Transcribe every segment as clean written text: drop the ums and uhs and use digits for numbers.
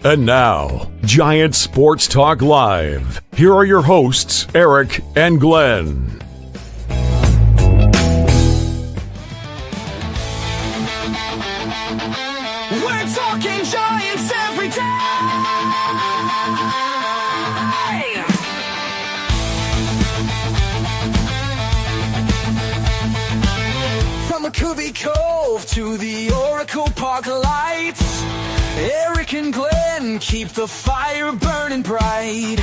And now, Giant Sports Talk Live. Here are your hosts, Eric and Glenn. We're talking Giants every day. From McCovey Cove to the Oracle Park lights, Eric and Glenn keep the fire burning bright,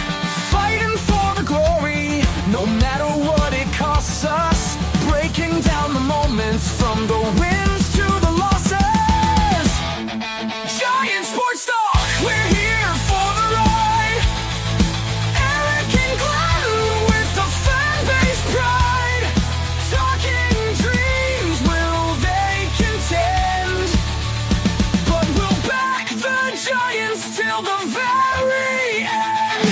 fighting for the glory, no matter what it costs us, breaking down the moments from the wins to the losses. Giant Sports Talk, we're here for the ride. Eric and Glenn with the fan base pride, talking dreams, will they contend? But we'll back the Giants till the very end.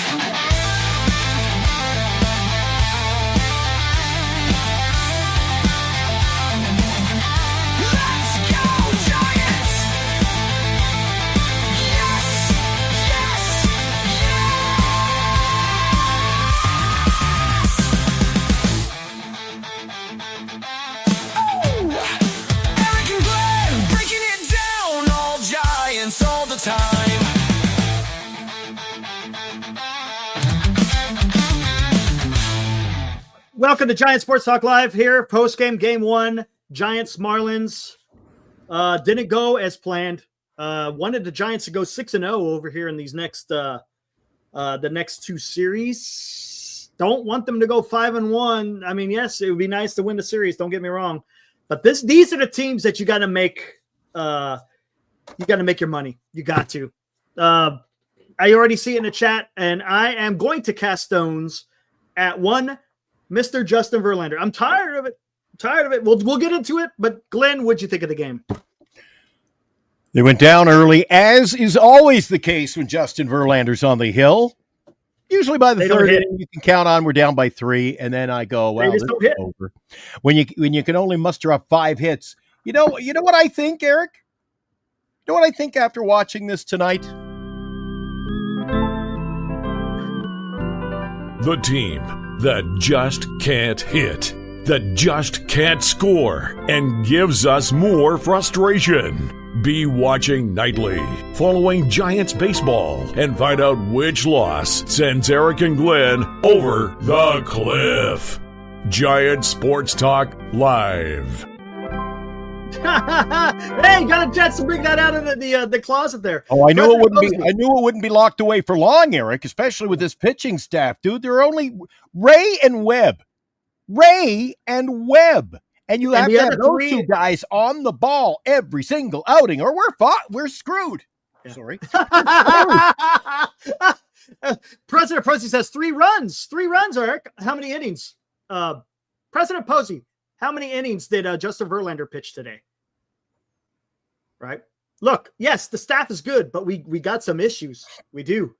Let's go, Giants! Yes, yes, yes! Oh! Eric and Glenn breaking it down, all Giants all the time. Welcome to Giant Sports Talk Live here. Postgame game one, Giants Marlins. Didn't go as planned. Wanted the Giants to go 6-0 over here in these next the next two series. Don't want them to go 5-1. I mean, yes, it would be nice to win the series. Don't get me wrong, but these are the teams that you got to make. You got to make your money. You got to. I already see it in the chat, and I am going to cast stones at one Mr. Justin Verlander. I'm tired of it. We'll get into it. But Glenn, what'd you think of the game? They went down early, as is always the case when Justin Verlander's on the hill. Usually by the third inning, you can count on we're down by 3, and then I go, well, this is over. When you can only muster up 5 hits. You know what I think, Eric? You know what I think after watching this tonight? The team that just can't hit, that just can't score, and gives us more frustration. Be watching nightly, following Giants baseball, and find out which loss sends Eric and Glenn over the cliff. Giant Sports Talk Live. Hey, got a chance to bring that out of the closet there. Oh, I knew it wouldn't be locked away for long, Eric, especially with this pitching staff, dude. There are only Ray and Webb. And you have to have those two guys on the ball every single outing, or we're screwed. Yeah. Sorry. President Posey says 3 runs. 3 runs, Eric. How many innings? President Posey, how many innings did Justin Verlander pitch today? Right. Look, yes, the staff is good, but we got some issues. We do.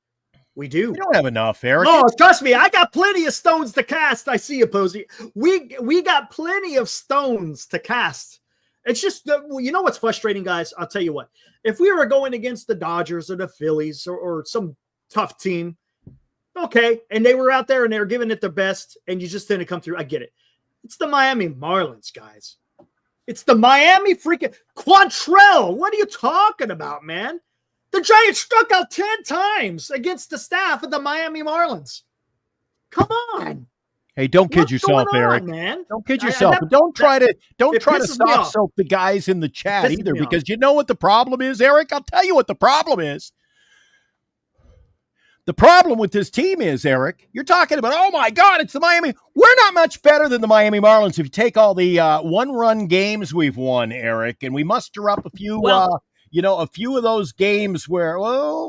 We don't have enough, Eric. No, trust me, I got plenty of stones to cast. I see you, Posey. We got plenty of stones to cast. It's just, you know what's frustrating, guys? I'll tell you what. If we were going against the Dodgers or the Phillies or some tough team, okay, and they were out there and they were giving it their best, and you just didn't come through, I get it. It's the Miami Marlins, guys. It's the Miami freaking Quantrell. What are you talking about, man? The Giants struck out 10 times against the staff of the Miami Marlins. Come on. Hey, don't kid yourself, Eric. Man? Don't kid yourself. But don't try to soft soap the guys in the chat either, because you know what the problem is, Eric? I'll tell you what the problem is. The problem with this team is, Eric, you're talking about, oh my God, it's the Miami. We're not much better than the Miami Marlins if you take all the one-run games we've won, Eric, and we muster up a few a few of those games where,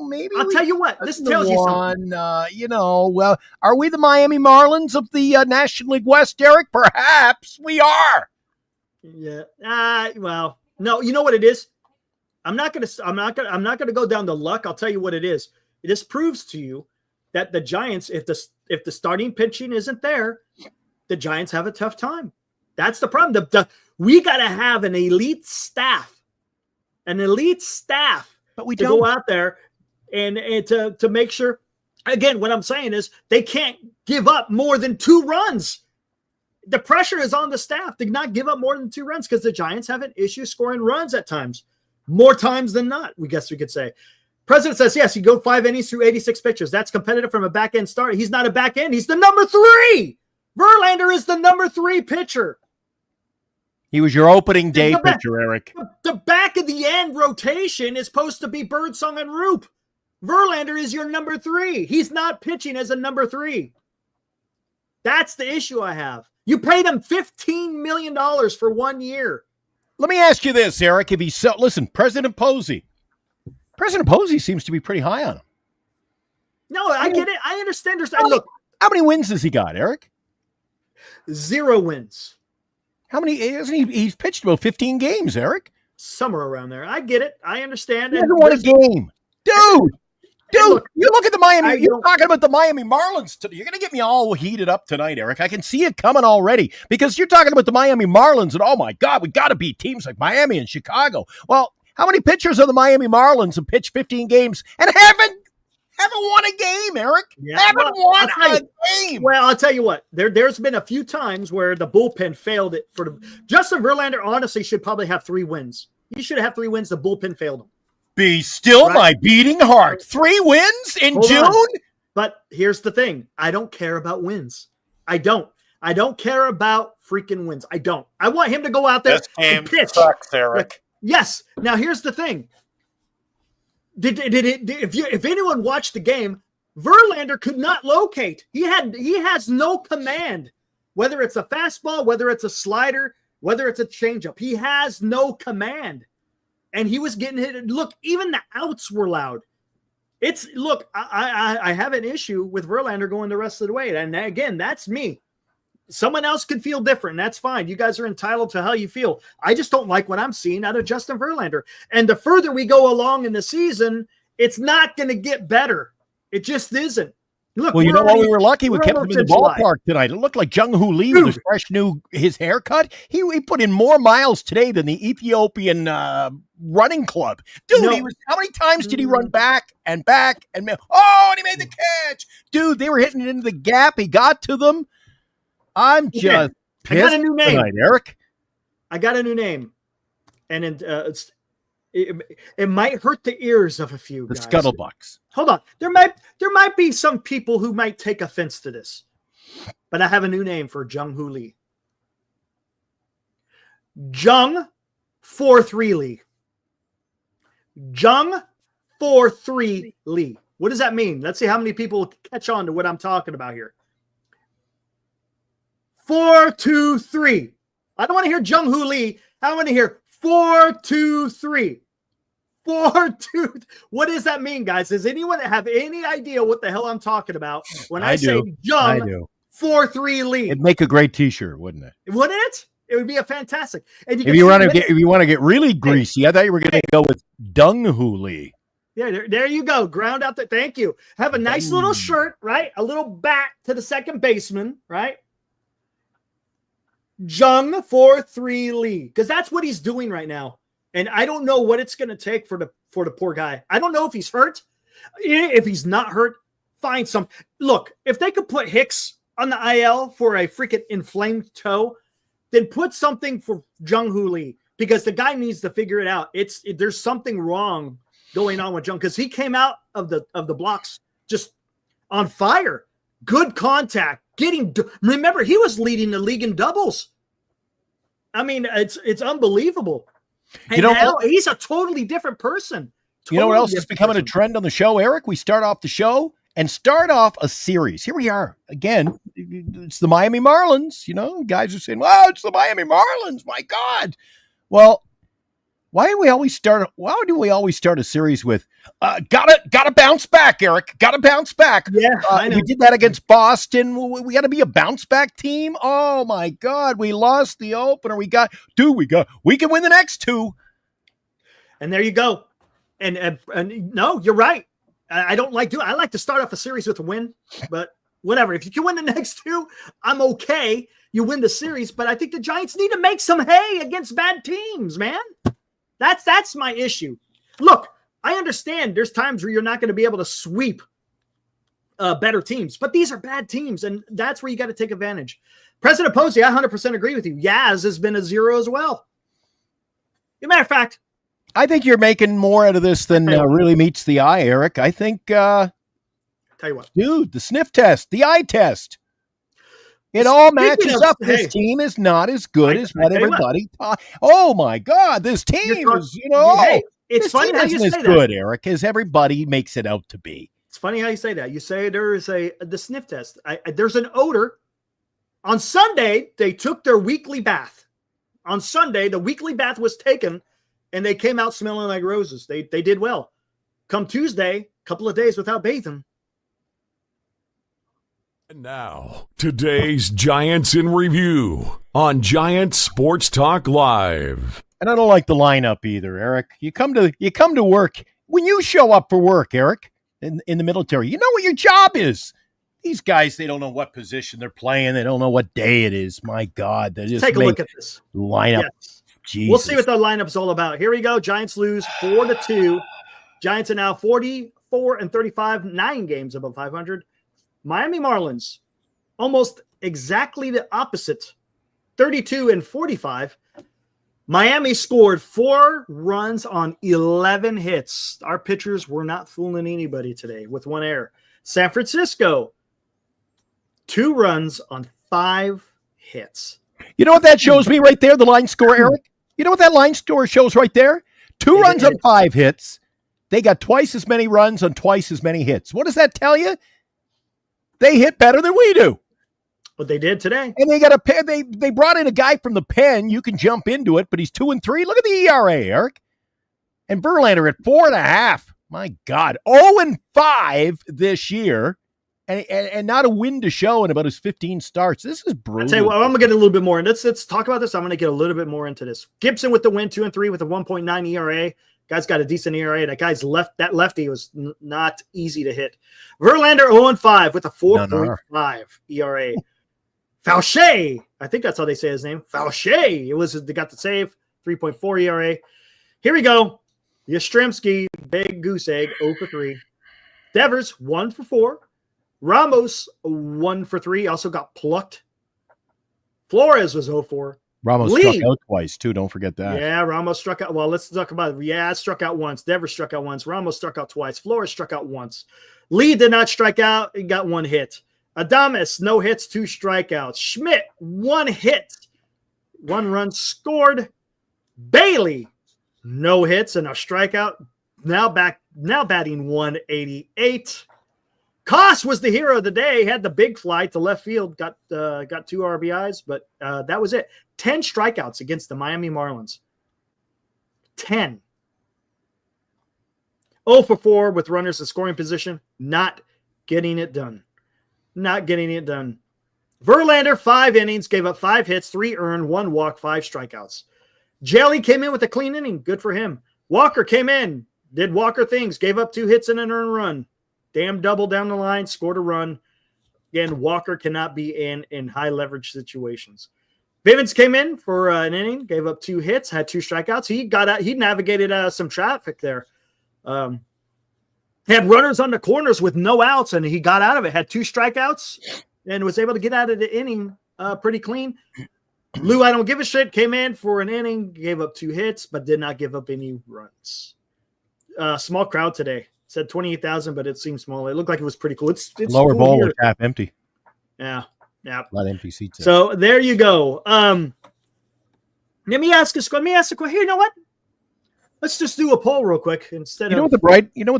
maybe I'll tell you what, this tells you something. Are we the Miami Marlins of the National League West, Eric? Perhaps we are. Yeah. No, you know what it is? I'm not gonna go down to luck. I'll tell you what it is. This proves to you that the Giants, if the starting pitching isn't there, the Giants have a tough time. That's the problem. We got to have an elite staff, but we don't go out there and to make sure. Again, what I'm saying is they can't give up more than 2 runs. The pressure is on the staff to not give up more than 2 runs because the Giants have an issue scoring runs at times, more times than not, we guess we could say. President says, yes, you go 5 innings through 86 pitches. That's competitive from a back-end starter. He's not a back-end. He's the number 3. Verlander is the number 3 pitcher. He was your opening day pitcher, Eric. The back of the end rotation is supposed to be Birdsong and Roop. Verlander is your number 3. He's not pitching as a number 3. That's the issue I have. You paid him $15 million for 1 year. Let me ask you this, Eric. If he's listen, President Posey seems to be pretty high on him. No, I get it. I understand. Look, how many wins has he got, Eric? 0 wins. How many? He's pitched about 15 games, Eric. Somewhere around there. I get it. I understand. He hasn't won a game, dude. Dude, you look at the Miami. You're talking about the Miami Marlins today. You're going to get me all heated up tonight, Eric. I can see it coming already because you're talking about the Miami Marlins and, oh, my God, we got to beat teams like Miami and Chicago. Well, how many pitchers of the Miami Marlins have pitched 15 games and haven't won a game, Eric? Yeah, haven't won a game. Well, I'll tell you what. There's been a few times where the bullpen failed it. Justin Verlander, honestly, should probably have 3 wins. He should have 3 wins. The bullpen failed him. Be still my beating heart. 3 wins in June? But here's the thing. I don't care about wins. I don't care about freaking wins. I don't. I want him to go out there and pitch. Sucks, Eric. Yes. Now, here's the thing. If anyone watched the game, Verlander could not locate. He has no command, whether it's a fastball, whether it's a slider, whether it's a changeup. He has no command. And he was getting hit. Look, even the outs were loud. I have an issue with Verlander going the rest of the way. And again, that's me. Someone else could feel different. That's fine. You guys are entitled to how you feel. I just don't like what I'm seeing out of Justin Verlander. And the further we go along in the season, it's not going to get better. It just isn't. Look, well, you know what? We were lucky we kept him in the ballpark tonight. It looked like Jung-Hoo Lee with his haircut. He put in more miles today than the Ethiopian running club. Dude, how many times did he run back and back? And he made the catch. Dude, they were hitting it into the gap. He got to them. I'm just I got a new name tonight, Eric. I got a new name. And it might hurt the ears of a few guys. The Scuttlebucks. Hold on. There might be some people who might take offense to this. But I have a new name for Jung-Hoo Lee. Jung 4-3 Lee. Jung 4-3 Lee. What does that mean? Let's see how many people catch on to what I'm talking about here. 4-2-3. I don't want to hear Jung-Hoo Lee. I want to hear 4-2-3. 4-2. What does that mean, guys? Does anyone have any idea what the hell I'm talking about when I say Jung 4-3 Lee? It'd make a great T-shirt, wouldn't it? Wouldn't it? It would be a fantastic. And if you want to get really greasy, I thought you were going to go with Dung-Hoo Lee. Yeah, there you go. Ground out there. Thank you. Have a nice little shirt, right? A little bat to the second baseman, right? Jung 4-3 Lee, because that's what he's doing right now. And I don't know what it's going to take for the poor guy. I don't know if he's hurt. If he's not hurt, find some. Look, if they could put Hicks on the IL for a freaking inflamed toe, then put something for Jung-Hoo Lee, because the guy needs to figure it out. There's something wrong going on with Jung, because he came out of the blocks just on fire. Good contact. Remember, he was leading the league in doubles. I mean, it's unbelievable. And now he's a totally different person. You know what else is becoming a trend on the show, Eric? We start off the show and start off a series. Here we are. Again, it's the Miami Marlins. You know, guys are saying, wow, it's the Miami Marlins. My God. Well, why do we always start a series with gotta bounce back, Eric? Gotta bounce back. Yeah, I know. We did that against Boston. We got to be a bounce back team. Oh my God, we lost the opener. We can win the next 2. And there you go. And no, you're right. I like to start off a series with a win, but whatever. If you can win the next 2, I'm okay. You win the series, but I think the Giants need to make some hay against bad teams, man. That's my issue. Look, I understand there's times where you're not going to be able to sweep better teams, but these are bad teams, and that's where you got to take advantage. President Posey, I 100% agree with you. Yaz has been a 0 as well. As a matter of fact, I think you're making more out of this than really meets the eye, Eric. I think, tell you what, dude, the sniff test, the eye test, it all matches up. This team is not as good as what everybody thought. Oh my God, this team is, it's funny how you say as good, Eric, as everybody makes it out to be. It's funny how you say that. You say there is the sniff test. There's an odor. On Sunday, they took their weekly bath. On Sunday, the weekly bath was taken, and they came out smelling like roses. They did well. Come Tuesday, a couple of days without bathing. And now, today's Giants in Review on Giants Sports Talk Live. And I don't like the lineup either, Eric. You come to work. When you show up for work, Eric, in the military, you know what your job is. These guys, they don't know what position they're playing. They don't know what day it is. My God. They just take a look at this lineup. Yes. Jesus. We'll see what the lineup's all about. Here we go. Giants lose 4-2. Giants are now 44-35, 9 games above 500. Miami Marlins, almost exactly the opposite, 32-45. Miami scored 4 runs on 11 hits. Our pitchers were not fooling anybody today with 1 error. San Francisco, 2 runs on 5 hits. You know what that shows me right there, the line score, Eric? You know what that line score shows right there? 2 runs on 5 hits. They got twice as many runs on twice as many hits. What does that tell you? They hit better than we do. But they did today. And they got they brought in a guy from the pen. You can jump into it, but he's 2-3. Look at the ERA, Eric. And Verlander at 4.5. My God. 0-5 this year. And not a win to show in about his 15 starts. This is brutal. I'll tell you what, I'm going to get a little bit more. Let's talk about this. I'm going to get a little bit more into this. Gibson with the win, 2-3 with a 1.9 ERA. Guy's got a decent ERA. That guy's lefty was not easy to hit. Verlander 0-5 with a 4.5 ERA. Fauché, I think that's how they say his name. Fauché, they got the save, 3.4 ERA. Here we go. Yastrzemski, big goose egg, 0-3. Devers, 1-4. Ramos, 1-3. Also got plucked. Flores was 0-4. Ramos struck out twice, too. Don't forget that. Yeah, Ramos struck out. Well, let's talk about it. Yeah, struck out once. Devers struck out once. Ramos struck out twice. Flores struck out once. Lee did not strike out. He got 1 hit. Adames, no hits, 2 strikeouts. Schmidt, 1 hit. 1 run scored. Bailey, no hits and a strikeout. Now batting 188. Koss was the hero of the day. Had the big fly to left field. Got 2 RBIs, but that was it. 10 strikeouts against the Miami Marlins. 10. 0-4 with runners in scoring position. Not getting it done. Verlander, 5 innings, gave up 5 hits, 3 earned, 1 walk, 5 strikeouts. Jelly came in with a clean inning. Good for him. Walker came in, did Walker things, gave up 2 hits and an earned run. Damn double down the line, scored a run. Again, Walker cannot be in high leverage situations. Bivens came in for an inning, gave up 2 hits, had 2 strikeouts. He got out. He navigated some traffic there. Had runners on the corners with no outs, and he got out of it. Had 2 strikeouts and was able to get out of the inning pretty clean. Lou, I don't give a shit, came in for an inning, gave up 2 hits, but did not give up any runs. Small crowd today. Said 28,000, but it seemed small. It looked like it was pretty cool. It's lower cool bowl here. was half empty. Yeah. A lot of empty seats. So there you go. Let me ask a question. Here, you know what? Let's just do a poll real quick instead of what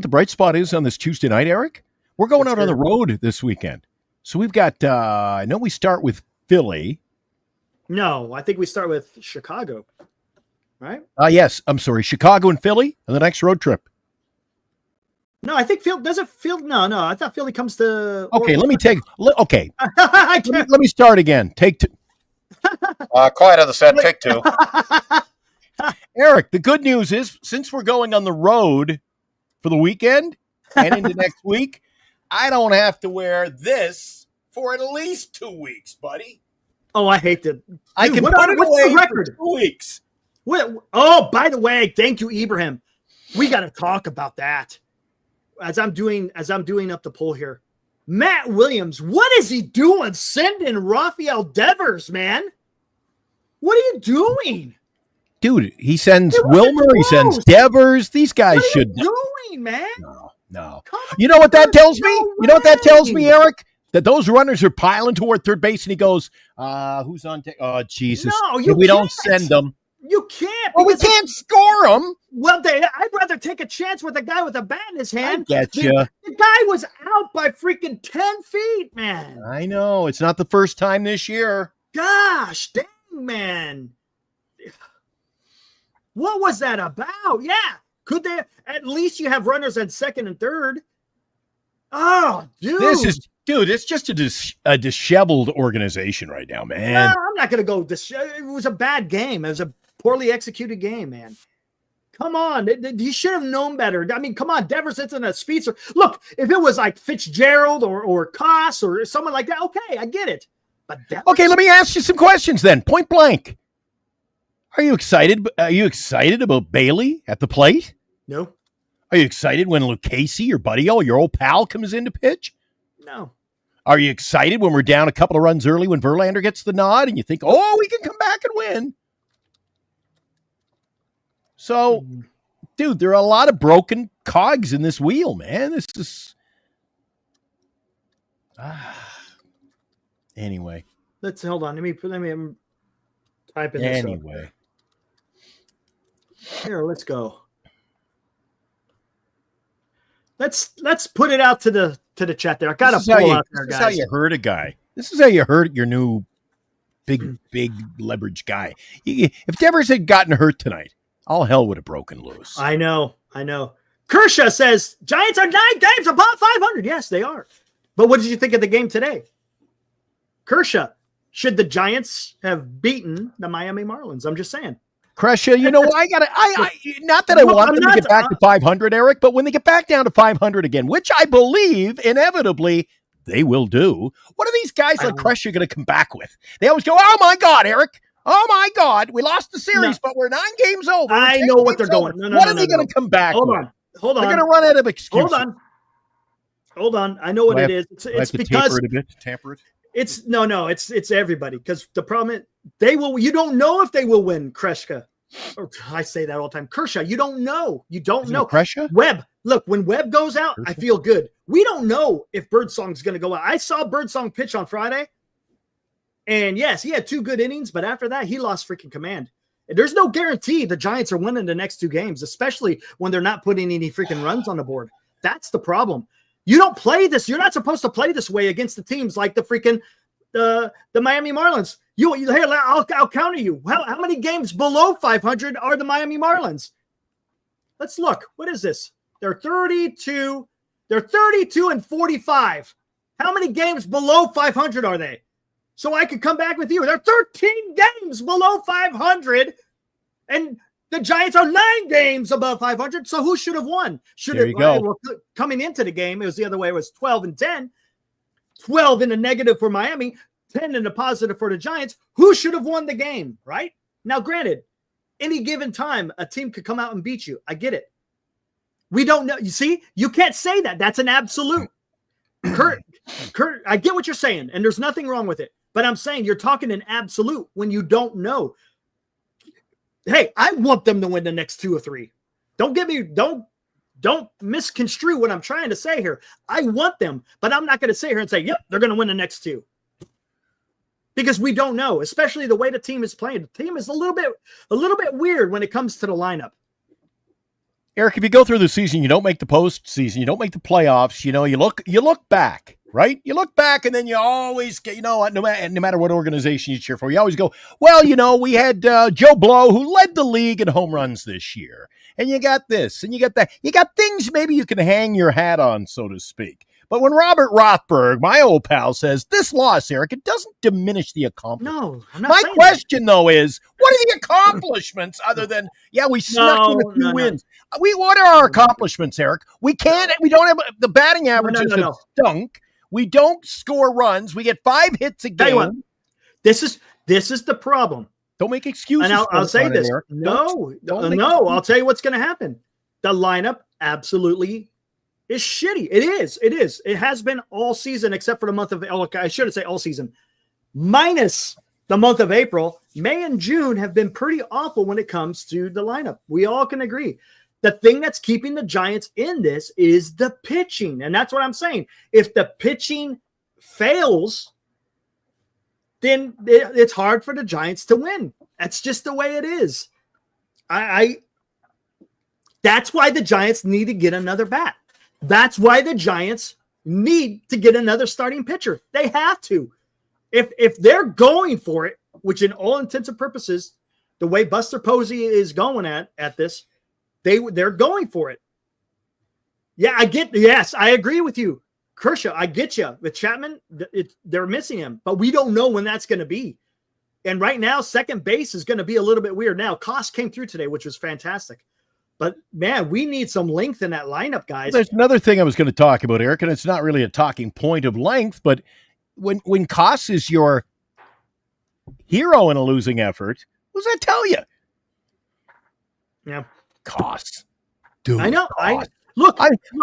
the bright spot is on this Tuesday night, Eric? We're going out on the road this weekend. So we've got I know we start with Philly. No, I think we start with Chicago. Right? Yes, I'm sorry. Chicago and Philly on the next road trip. No, I think Phil doesn't Phil. No, I thought Philly comes to. Okay, let me start again. Take 2. Quiet on the set. Take 2. Eric, the good news is since we're going on the road for the weekend and into next week, I don't have to wear this for at least 2 weeks, buddy. Oh, I hate that. I can put it away for 2 weeks. Oh, by the way, thank you, Ibrahim. We got to talk about that. As I'm doing up the poll here. Matt Williams, what is he doing? Sending Rafael Devers, man. What are you doing? Dude, he sends Wilmer, he sends Devers. These guys should. What are you doing, man? No. You know what that tells me? You know what that tells me, Eric? That those runners are piling toward third base, and he goes, who's on? Oh, Jesus. No, we don't send them. You can't. Well, we can't score them. Well, I'd rather take a chance with a guy with a bat in his hand. I get you. The guy was out by freaking 10 feet, man. I know. It's not the first time this year. Gosh, dang, man. What was that about? Yeah. Could they at least you have runners at second and third? Oh, dude. It's just a disheveled organization right now, man. No, I'm not going to go. It was a bad game. It was a poorly executed game, man. Come on. You should have known better. I mean, come on. Devers isn't a speedster. Look, if it was like Fitzgerald or Koss or someone like that, okay, I get it. But Devers, okay, let me ask you some questions then. Point blank. Are you excited? Are you excited about Bailey at the plate? No. Are you excited when Lucchesi, your buddy, your old pal, comes in to pitch? No. Are you excited when we're down a couple of runs early when Verlander gets the nod and you think, oh, we can come back and win? So, dude, there are a lot of broken cogs in this wheel, man. This is... Anyway. Let's hold on. Let me type in this anyway. Here, let's go. Let's put it out to the chat there. I got to pull out there, guys. This is how you hurt a guy. This is how you hurt your new big leverage guy. If Devers had gotten hurt tonight, all hell would have broken loose. I know. Kershaw says, Giants are 9 games above 500. Yes, they are. But what did you think of the game today? Kershaw, should the Giants have beaten the Miami Marlins? I'm just saying. Kershaw, you know, not that I want them to get back to 500, Eric, but when they get back down to 500 again, which I believe inevitably they will do, what are these guys like Kershaw going to come back with? They always go, oh my God, Eric. Oh my God, we lost the series, but we're 9 games over. I know what they're going. What are they going to come back with? Hold on. They're going to run out of excuses. Hold on. I know what it is. It's because tamper it. It's no. It's everybody because the problem is they will. You don't know if they will win. Kershaw. I say that all the time. Kershaw. You don't know. You don't know. Kershaw. Webb. Look, when Webb goes out, I feel good. We don't know if Birdsong's going to go out. I saw Birdsong pitch on Friday, and yes, he had 2 good innings, but after that, he lost freaking command. There's no guarantee the Giants are winning the next 2 games, especially when they're not putting any freaking runs on the board. That's the problem. You don't play this. You're not supposed to play this way against the teams like the freaking the Miami Marlins. Here, I'll counter you. How many games below 500 are the Miami Marlins? Let's look. What is this? They're 32. They're 32 and 45. How many games below 500 are they? So I could come back with you. They're 13 games below 500, and the Giants are 9 games above 500. So who should have won? There you go. Well, coming into the game, it was the other way. It was 12 and 10. 12 in the negative for Miami, 10 in the positive for the Giants. Who should have won the game, right? Now, granted, any given time, a team could come out and beat you. I get it. We don't know. You see, you can't say that. That's an absolute. Kurt, I get what you're saying, and there's nothing wrong with it. But I'm saying you're talking in absolute when you don't know. Hey, I want them to win the next 2 or 3. Don't misconstrue what I'm trying to say here. I want them, but I'm not going to sit here and say, yep, they're going to win the next 2. Because we don't know, especially the way the team is playing. The team is a little bit weird when it comes to the lineup. Eric, if you go through the season, you don't make the postseason, you don't make the playoffs, you look back, right? You look back and then you always get, no matter what organization you cheer for, you always go, well, we had Joe Blow who led the league in home runs this year. And you got this and you got that. You got things maybe you can hang your hat on, so to speak. But when Robert Rothberg, my old pal, says this loss, Eric, it doesn't diminish the accomplishment. No, I'm not. My question, though, is what are the accomplishments other than, we snuck in a few wins? What are our accomplishments, Eric? We don't have the batting averages have stunk. We don't score runs. We get 5 hits a game. This is the problem. Don't make excuses. And I'll say this. Eric. No. I'll tell you what's going to happen. the lineup absolutely is shitty. It is. It is. It has been all season except for the month of, I shouldn't say all season, minus the month of April. May and June have been pretty awful when it comes to the lineup. We all can agree. The thing that's keeping the Giants in this is the pitching. And that's what I'm saying. If the pitching fails, then it's hard for the Giants to win. That's just the way it is. That's why the Giants need to get another bat. That's why the Giants need to get another starting pitcher. They have to. If they're going for it, which in all intents and purposes, the way Buster Posey is going at this, they're going for it. Yeah, I agree with you. Kershaw, I get you. With Chapman, they're missing him, but we don't know when that's going to be. And right now, second base is going to be a little bit weird. Now, Koss came through today, which was fantastic. But, man, we need some length in that lineup, guys. There's another thing I was going to talk about, Eric, and it's not really a talking point of length, but when Koss is your hero in a losing effort, what does that tell you? Yeah. Koss. Dude. I know. Koss. Look.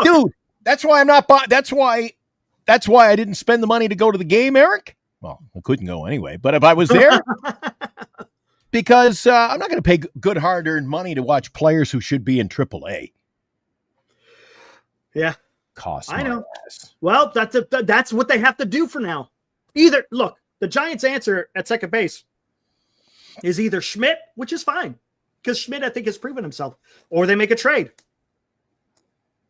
Dude, that's why I'm not that's why I didn't spend the money to go to the game, Eric. Well, I couldn't go anyway, but if I was there, because I'm not going to pay good hard-earned money to watch players who should be in AAA. Yeah. Cost. I know. Well, that's what they have to do for now. Either, look, the Giants' answer at second base is either Schmidt, which is fine, because Schmidt, I think, has proven himself, or they make a trade.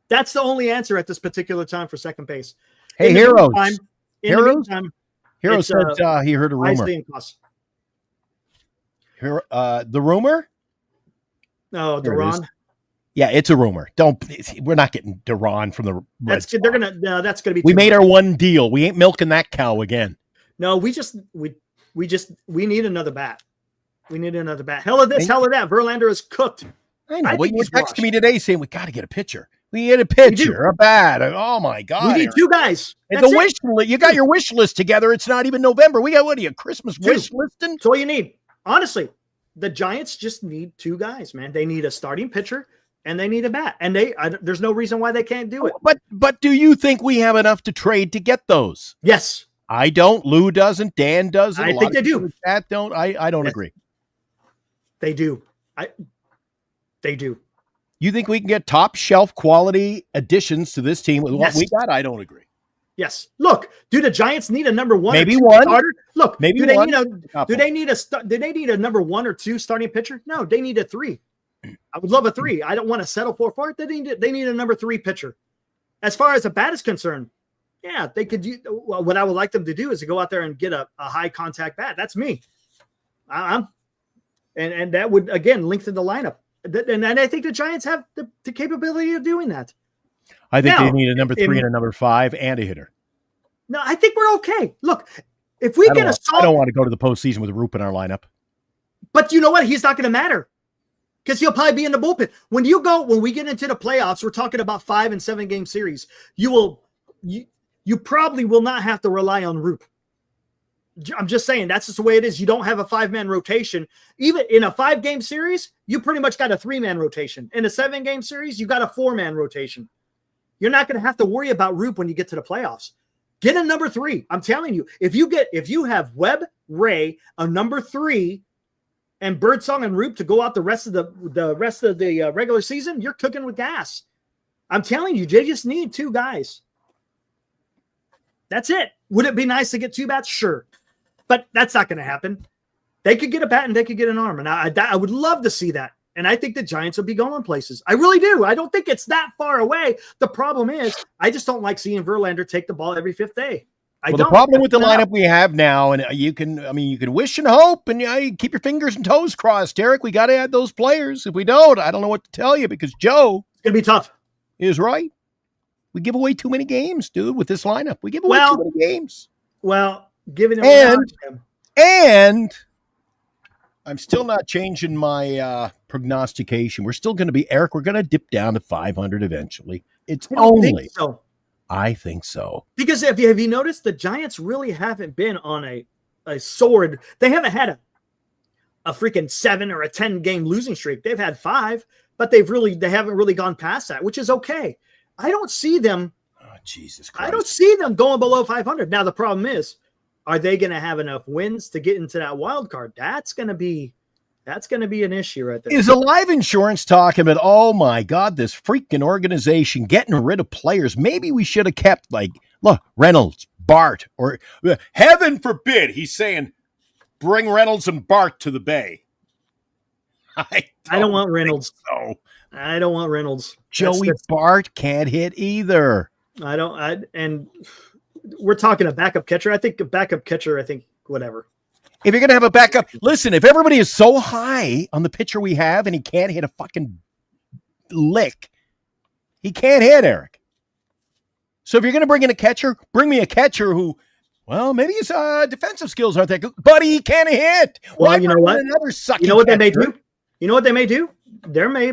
That's the only answer at this particular time for second base. Hey, Heroes. Hero said he heard a rumor. The rumor? No, Duran. Yeah, it's a rumor. We're not getting Duran from the Red Sox. That's gonna be. We made our one deal. We ain't milking that cow again. No, we need another bat. We need another bat. Hell of this, hell of that. Verlander is cooked. I know. Well, you texted me today saying we got to get a pitcher. We need a pitcher, a bat. Oh my God! We need two guys. And the wish list. You got your wish list together. It's not even November. We got what are you Christmas wish listing? That's all you need. Honestly, the Giants just need two guys, man. They need a starting pitcher and they need a bat. And there's no reason why they can't do it. But do you think we have enough to trade to get those? Yes. I don't. Lou doesn't. Dan doesn't. I think they do. That don't. I don't agree. They do. They do. You think we can get top shelf quality additions to this team with what we got? I don't agree. Yes. Look, do the Giants need a number one? Maybe one. Starter? Look, maybe do they one. need a number 1 or 2 starting pitcher? No, they need a 3. I would love a 3. I don't want to settle for it. They need a number 3 pitcher. As far as a bat is concerned, yeah, they could do. Well, what I would like them to do is to go out there and get a high contact bat. That's me. And that would again lengthen the lineup. And I think the Giants have the capability of doing that. I think they need a number 3 and a number 5 and a hitter. No, I think we're okay. Look, if we get I don't want to go to the postseason with Roop in our lineup. But you know what? He's not going to matter because he'll probably be in the bullpen. When we get into the playoffs, we're talking about 5 and 7 game series. You probably will not have to rely on Roop. I'm just saying that's just the way it is. You don't have a 5-man rotation. Even in a 5-game series, you pretty much got a 3-man rotation. In a 7-game series, you got a 4-man rotation. You're not going to have to worry about Roop when you get to the playoffs. Get a number 3. I'm telling you, if you have Webb, Ray, a number 3, and Birdsong and Roop to go out the rest of the regular season, you're cooking with gas. I'm telling you, they just need 2 guys. That's it. Would it be nice to get 2 bats? Sure. But that's not going to happen. They could get a bat and they could get an arm. And I would love to see that. And I think the Giants will be going places. I really do. I don't think it's that far away. The problem is I just don't like seeing Verlander take the ball every 5th day. The problem with the lineup we have now, and you can wish and hope and you keep your fingers and toes crossed, Eric. We got to add those players. If we don't, I don't know what to tell you because Joe it's going to be tough. Is right. We give away too many games, dude, with this lineup. We give away too many games. Well, giving it and I'm still not changing my prognostication. We're still going to be, Eric, we're going to dip down to 500 eventually. It's only. I think so. Because have you noticed the Giants really haven't been on a sword. They haven't had a freaking 7 or a 10 game losing streak. They've had 5, but they haven't really gone past that, which is okay. I don't see them. Oh, Jesus Christ. I don't see them going below 500. Now, the problem is, are they going to have enough wins to get into that wild card? That's going to be an issue right there. Is Alive Insurance talking about, oh my God, this freaking organization getting rid of players? Maybe we should have kept, look, Reynolds, Bart, or heaven forbid, he's saying, bring Reynolds and Bart to the Bay. I don't want Reynolds. So. I don't want Reynolds. Joey Bart can't hit either. And we're talking a backup catcher. I think whatever. If you're going to have a backup, listen, if everybody is so high on the pitcher we have and he can't hit a fucking lick, he can't hit, Eric. So if you're going to bring in a catcher, bring me a catcher who, well, maybe his defensive skills aren't that good, but he can't hit. Well, you know what? You know what they may do? You know what they may do? There may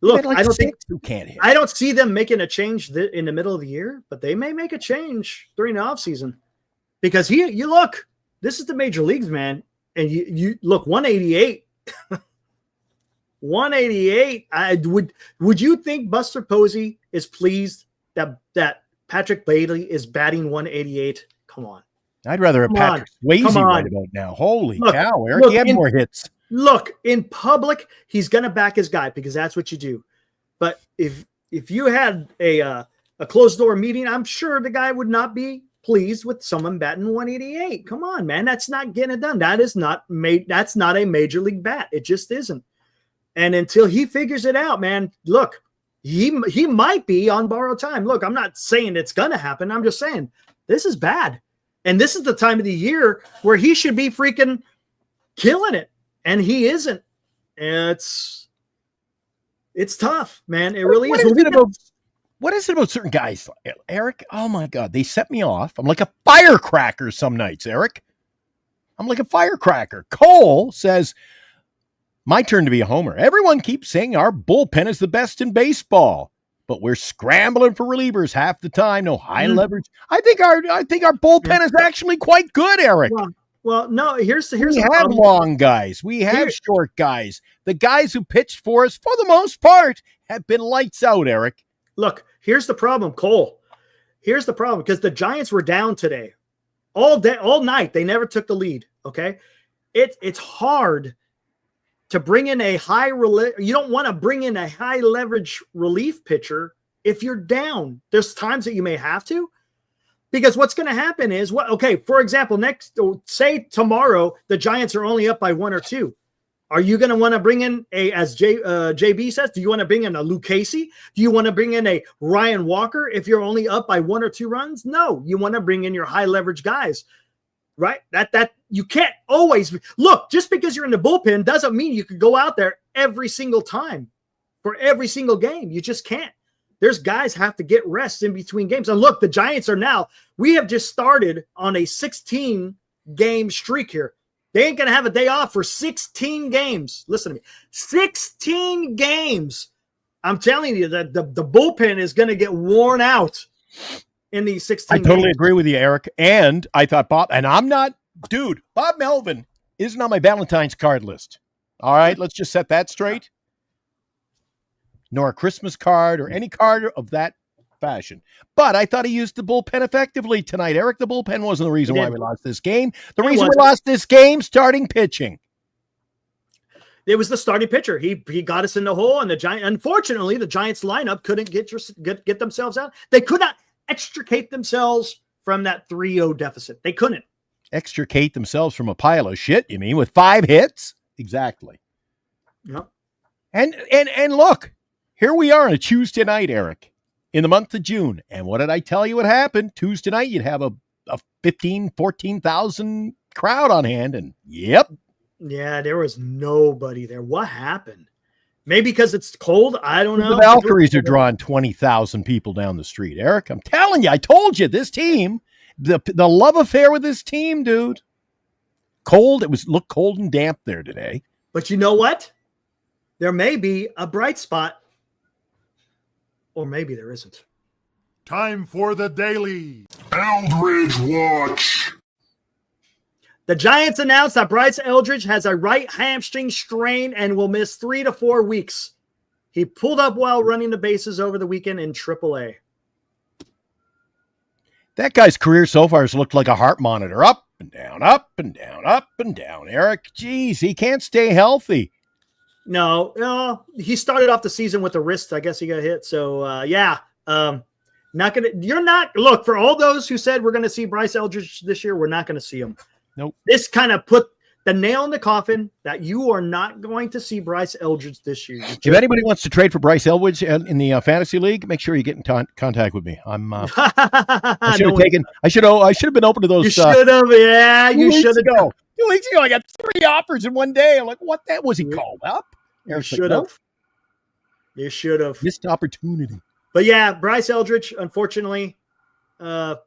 look. I don't think who can't hit. I don't see them making a change in the middle of the year, but they may make a change during the offseason because you look. This is the major leagues, man, and you look 188. 188. Would you think Buster Posey is pleased that Patrick Bailey is batting 188? Come on. I'd rather have Patrick Swayze right about now. Holy cow, Eric, he had more hits. Look, in public, he's going to back his guy because that's what you do. But if you had a closed door meeting, I'm sure the guy would not be pleased with someone batting 188. Come on, man. That's not getting it done. That's not a major league bat. It just isn't. And until he figures it out, man, look, he might be on borrowed time. Look, I'm not saying it's going to happen. I'm just saying this is bad. And this is the time of the year where he should be freaking killing it. And he isn't. It's tough, man. It really is. What is it about certain guys, Eric? Oh, my God. They set me off. I'm like a firecracker some nights, Eric. I'm like a firecracker. Cole says, my turn to be a homer. Everyone keeps saying our bullpen is the best in baseball, but we're scrambling for relievers half the time. No high leverage. I think our bullpen is actually quite good, Eric. Well, no, here's we the have problem. Long guys. We have short guys. The guys who pitched for us, for the most part, have been lights out, Eric. Look, here's the problem, Cole. Here's the problem, because the Giants were down today. All day, all night. They never took the lead, okay? It's hard to bring in a you don't want to bring in a high leverage relief pitcher if you're down. There's times that you may have to. Because what's going to happen is, for example, say tomorrow, the Giants are only up by 1 or 2. Are you going to want to bring in as JB says, do you want to bring in a Luke Casey? Do you want to bring in a Ryan Walker if you're only up by 1 or 2 runs? No, you want to bring in your high leverage guys, right? That you can't always look, just because you're in the bullpen doesn't mean you could go out there every single time for every single game. You just can't. There's guys have to get rest in between games. And look, the Giants we have just started on a 16-game streak here. They ain't going to have a day off for 16 games. Listen to me. 16 games. I'm telling you that the bullpen is going to get worn out in these 16 games. I totally agree with you, Eric. And I thought Bob Melvin isn't on my Valentine's card list. All right, let's just set that straight. Nor a Christmas card or any card of that fashion. But I thought he used the bullpen effectively tonight. Eric, the bullpen wasn't the reason why we lost this game. The reason we lost this game, starting pitching. It was the starting pitcher. He got us in the hole, and unfortunately, the Giants lineup couldn't get themselves out. They could not extricate themselves from that 3-0 deficit. They couldn't. Extricate themselves from a pile of shit, you mean, with 5 hits? Exactly. Yep. And look, here we are on a Tuesday night, Eric, in the month of June. And what did I tell you what happened? Tuesday night, you'd have a 14,000 crowd on hand. And yep. Yeah, there was nobody there. What happened? Maybe because it's cold? I don't know. The Valkyries are drawing 20,000 people down the street, Eric. I'm telling you, I told you, this team, the love affair with this team, dude. Cold. Looked cold and damp there today. But you know what? There may be a bright spot. Or maybe there isn't. Time for the daily Eldridge Watch. The Giants announced that Bryce Eldridge has a right hamstring strain and will miss 3 to 4 weeks. He pulled up while running the bases over the weekend in AAA. That guy's career so far has looked like a heart monitor. Up and down, up and down, up and down. Eric, geez, he can't stay healthy. No, he started off the season with a wrist. I guess he got hit. So, yeah. Look, for all those who said we're going to see Bryce Eldridge this year, we're not going to see him. Nope. This kind of put the nail in the coffin that you are not going to see Bryce Eldridge this year. If anybody wants to trade for Bryce Eldridge in the fantasy league, make sure you get in contact with me. I should have been open to those. You should have, yeah. You should have. 2 weeks ago, I got 3 offers in one day. I'm like, what? That was he called up? You should have. You should have missed opportunity. But yeah, Bryce Eldridge, unfortunately, got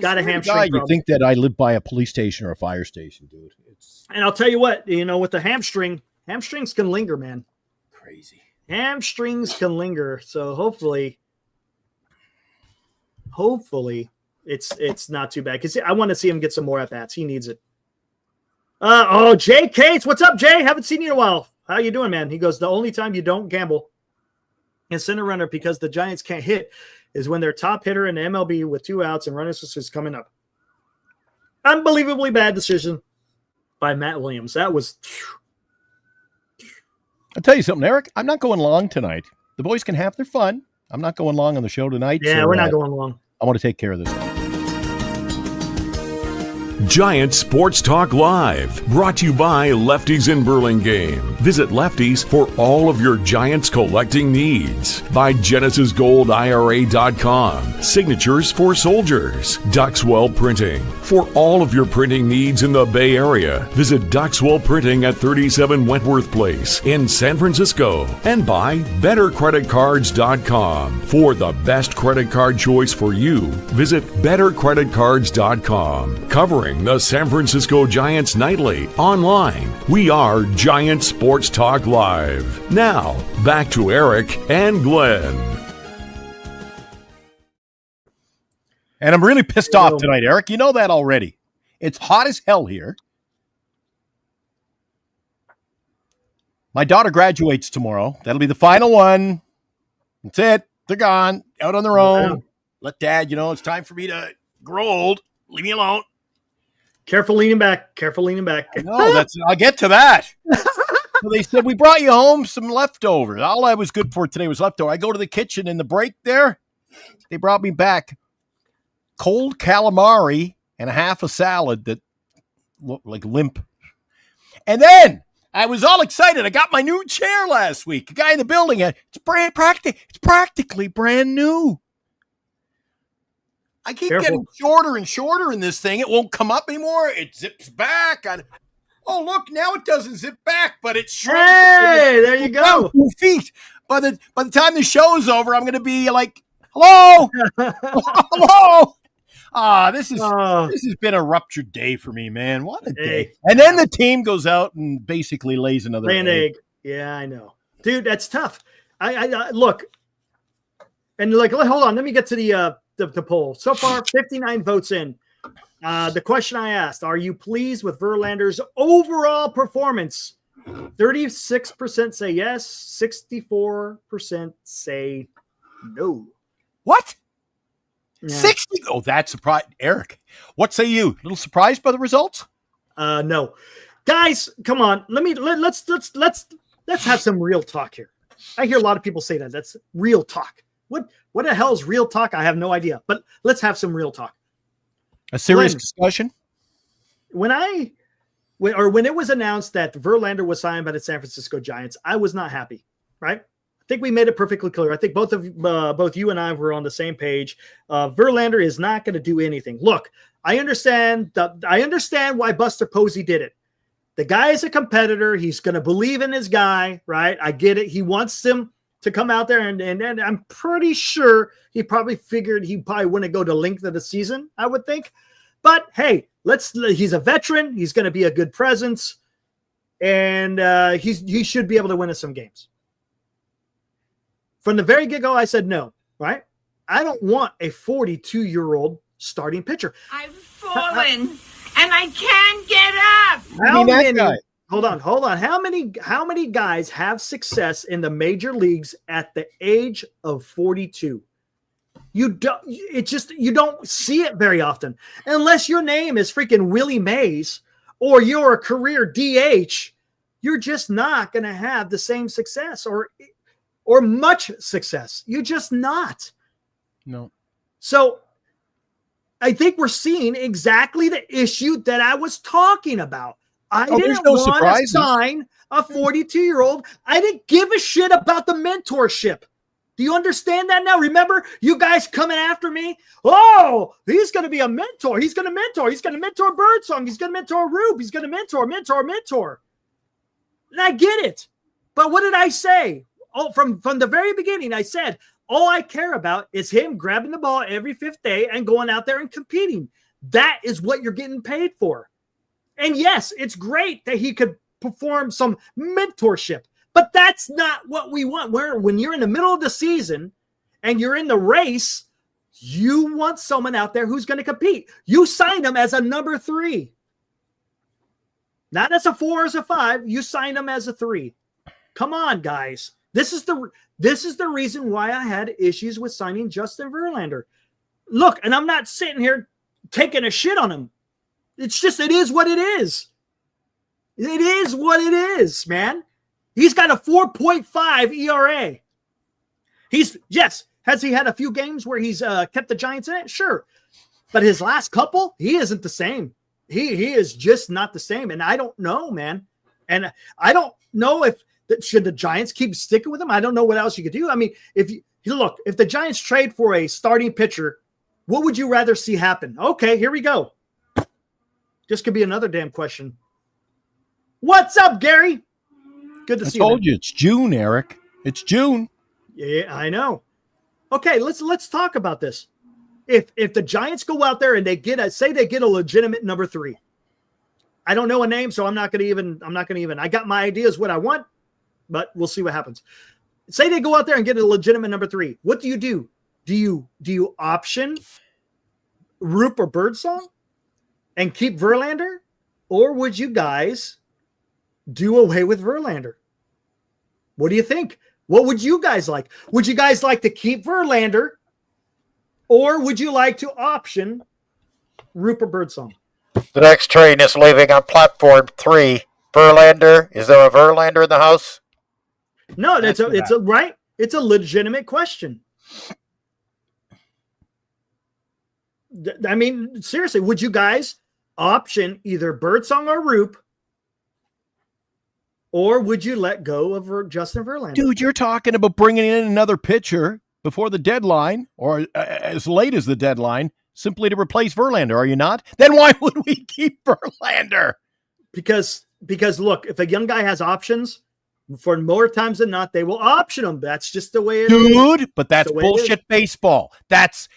a hamstring. You'd think that I live by a police station or a fire station, dude. And I'll tell you what, with the hamstrings can linger, man. Crazy. Hamstrings can linger. So hopefully it's not too bad because I want to see him get some more at bats. He needs it. Jay Cates, what's up, Jay? Haven't seen you in a while. How you doing, man? He goes, the only time you don't gamble and center runner because the Giants can't hit is when their top hitter in the MLB with 2 outs and runners is coming up. Unbelievably bad decision by Matt Williams. That was. I'll tell you something, Eric. I'm not going long tonight. The boys can have their fun. I'm not going long on the show tonight. Yeah, we're not going long. I want to take care of this. Giant Sports Talk Live, brought to you by Lefties in Burlingame. Visit Lefties for all of your Giants collecting needs. By GenesisGoldIRA.com, Signatures for Soldiers. Duxwell Printing, for all of your printing needs in the Bay Area. Visit Duxwell Printing at 37 Wentworth Place in San Francisco. And by BetterCreditCards.com, for the best credit card choice for you. Visit BetterCreditCards.com, covering the San Francisco Giants nightly. Online, we are Giant Sports Talk Live. Now, back to Eric and Glenn. And I'm really pissed off tonight, Eric. You know that already. It's hot as hell here. My daughter graduates tomorrow. That'll be the final one. That's it. They're gone. Out on their own. Wow. Let Dad, it's time for me to grow old. Leave me alone. Careful leaning back. No, I'll get to that. So they said, we brought you home some leftovers. All I was good for today was leftover. I go to the kitchen in the break there. They brought me back cold calamari and a half a salad that looked like limp. And then I was all excited. I got my new chair last week. A guy in the building, it's practically brand new. I keep getting shorter and shorter in this thing. It won't come up anymore. It zips back. Oh, look, now it doesn't zip back, but it's shrunk. Hey, there you go. 2 feet. By the time the show's over, I'm going to be like, hello? Hello? This has been a ruptured day for me, man. What a day. And then the team goes out and basically lays another egg. Yeah, I know. Dude, that's tough. I look. And hold on. Let me get to the poll. So far, 59 votes in. The question I asked, are you pleased with Verlander's overall performance? 36% say yes, 64% say no. What? Yeah. 60? Oh, that's surprised. Eric, what say you? A little surprised by the results? No. Guys, come on. Let's have some real talk here. I hear a lot of people say that. That's real talk. What the hell is real talk? I have no idea. But let's have some real talk. A serious discussion? When it was announced that Verlander was signed by the San Francisco Giants, I was not happy, right? I think we made it perfectly clear. I think both you and I were on the same page. Verlander is not going to do anything. Look, I understand why Buster Posey did it. The guy is a competitor. He's going to believe in his guy, right? I get it. He wants him to come out there, and I'm pretty sure he probably figured he probably wouldn't go the length of the season, I would think. But hey, he's a veteran. He's going to be a good presence, and he should be able to win us some games. From the very get-go, I said no, right? I don't want a 42-year-old starting pitcher. I've fallen, and I can't get up. Hold on. How many guys have success in the major leagues at the age of 42? You don't see it very often unless your name is freaking Willie Mays or you're a career DH. You're just not going to have the same success or much success. You're just not. No. So I think we're seeing exactly the issue that I was talking about. I didn't want to sign a 42-year-old. I didn't give a shit about the mentorship. Do you understand that now? Remember, you guys coming after me? Oh, he's going to be a mentor. He's going to mentor. He's going to mentor Birdsong. He's going to mentor Rube. He's going to mentor. And I get it. But what did I say? Oh, from the very beginning, I said, all I care about is him grabbing the ball every fifth day and going out there and competing. That is what you're getting paid for. And yes, it's great that he could perform some mentorship. But that's not what we want. When you're in the middle of the season and you're in the race, you want someone out there who's going to compete. You sign him as a number 3. Not as a 4 or as a 5. You sign him as a 3. Come on, guys. This is the reason why I had issues with signing Justin Verlander. Look, and I'm not sitting here taking a shit on him. It's just, it is what it is. It is what it is, man. He's got a 4.5 ERA. Has he had a few games where he's kept the Giants in it? Sure. But his last couple, he isn't the same. He is just not the same. And I don't know, man. And I don't know should the Giants keep sticking with him? I don't know what else you could do. I mean, if the Giants trade for a starting pitcher, what would you rather see happen? Okay, here we go. This could be another damn question. What's up, Gary? Good to see you. I told you it's June, Eric. It's June. Yeah, I know. Okay, let's talk about this. If the Giants go out there and they get a legitimate number 3. I don't know a name, so I'm not gonna even. I got my ideas what I want, but we'll see what happens. Say they go out there and get a legitimate number 3. What do you do? Do you option Roop or Birdsong and keep Verlander? Or would you guys do away with Verlander? What do you think? What would you guys like? Would you guys like to keep Verlander? Or would you like to option Roop or Birdsong? The next train is leaving on platform 3. Verlander. Is there a Verlander in the house? No, it's a legitimate question. I mean, seriously, would you guys option either Birdsong or Roop? Or would you let go of Justin Verlander? Dude, you're talking about bringing in another pitcher before the deadline or as late as the deadline simply to replace Verlander, are you not? Then why would we keep Verlander? Because look, if a young guy has options, for more times than not, they will option him. That's just the way it is. Dude, but that's bullshit baseball. That's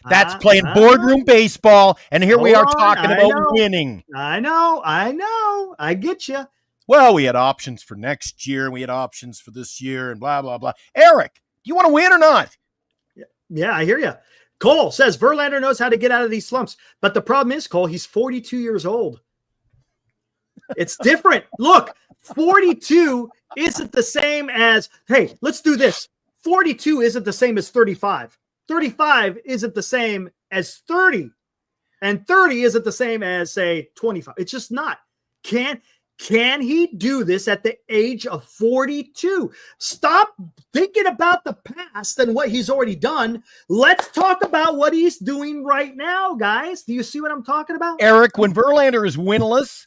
playing boardroom baseball, and here we are talking about winning. I know. I get you. Well, we had options for next year, and we had options for this year, and blah, blah, blah. Eric, do you want to win or not? Yeah, I hear you. Cole says Verlander knows how to get out of these slumps. But the problem is, Cole, he's 42 years old. It's different. Look, 42 isn't the same as, hey, let's do this. 42 isn't the same as 35. 35 isn't the same as 30. And 30 isn't the same as, say, 25. It's just not. Can he do this at the age of 42? Stop thinking about the past and what he's already done. Let's talk about what he's doing right now, guys. Do you see what I'm talking about? Eric, when Verlander is winless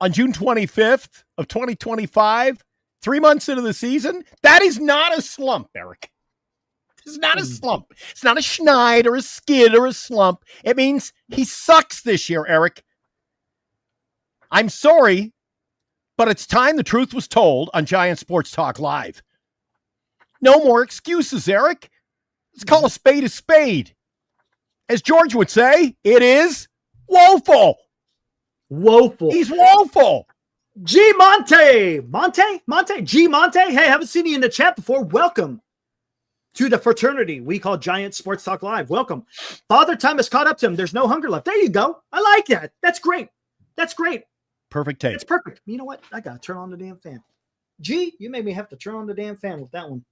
on June 25th of 2025, 3 months into the season, that is not a slump, Eric. It's not a slump. It's not a schneid or a skid or a slump. It means he sucks this year, Eric. I'm sorry, but it's time the truth was told on Giant Sports Talk Live. No more excuses, Eric. Let's call a spade. As George would say, it is woeful. Woeful. He's woeful. G Monte. G Monte. Hey, haven't seen you in the chat before. Welcome to the fraternity we call Giant Sports Talk Live. Welcome. Father Time has caught up to him. There's no hunger left. There you go. I like that. That's great. Perfect take. It's perfect. You know what? I got to turn on the damn fan. Gee, you made me have to turn on the damn fan with that one.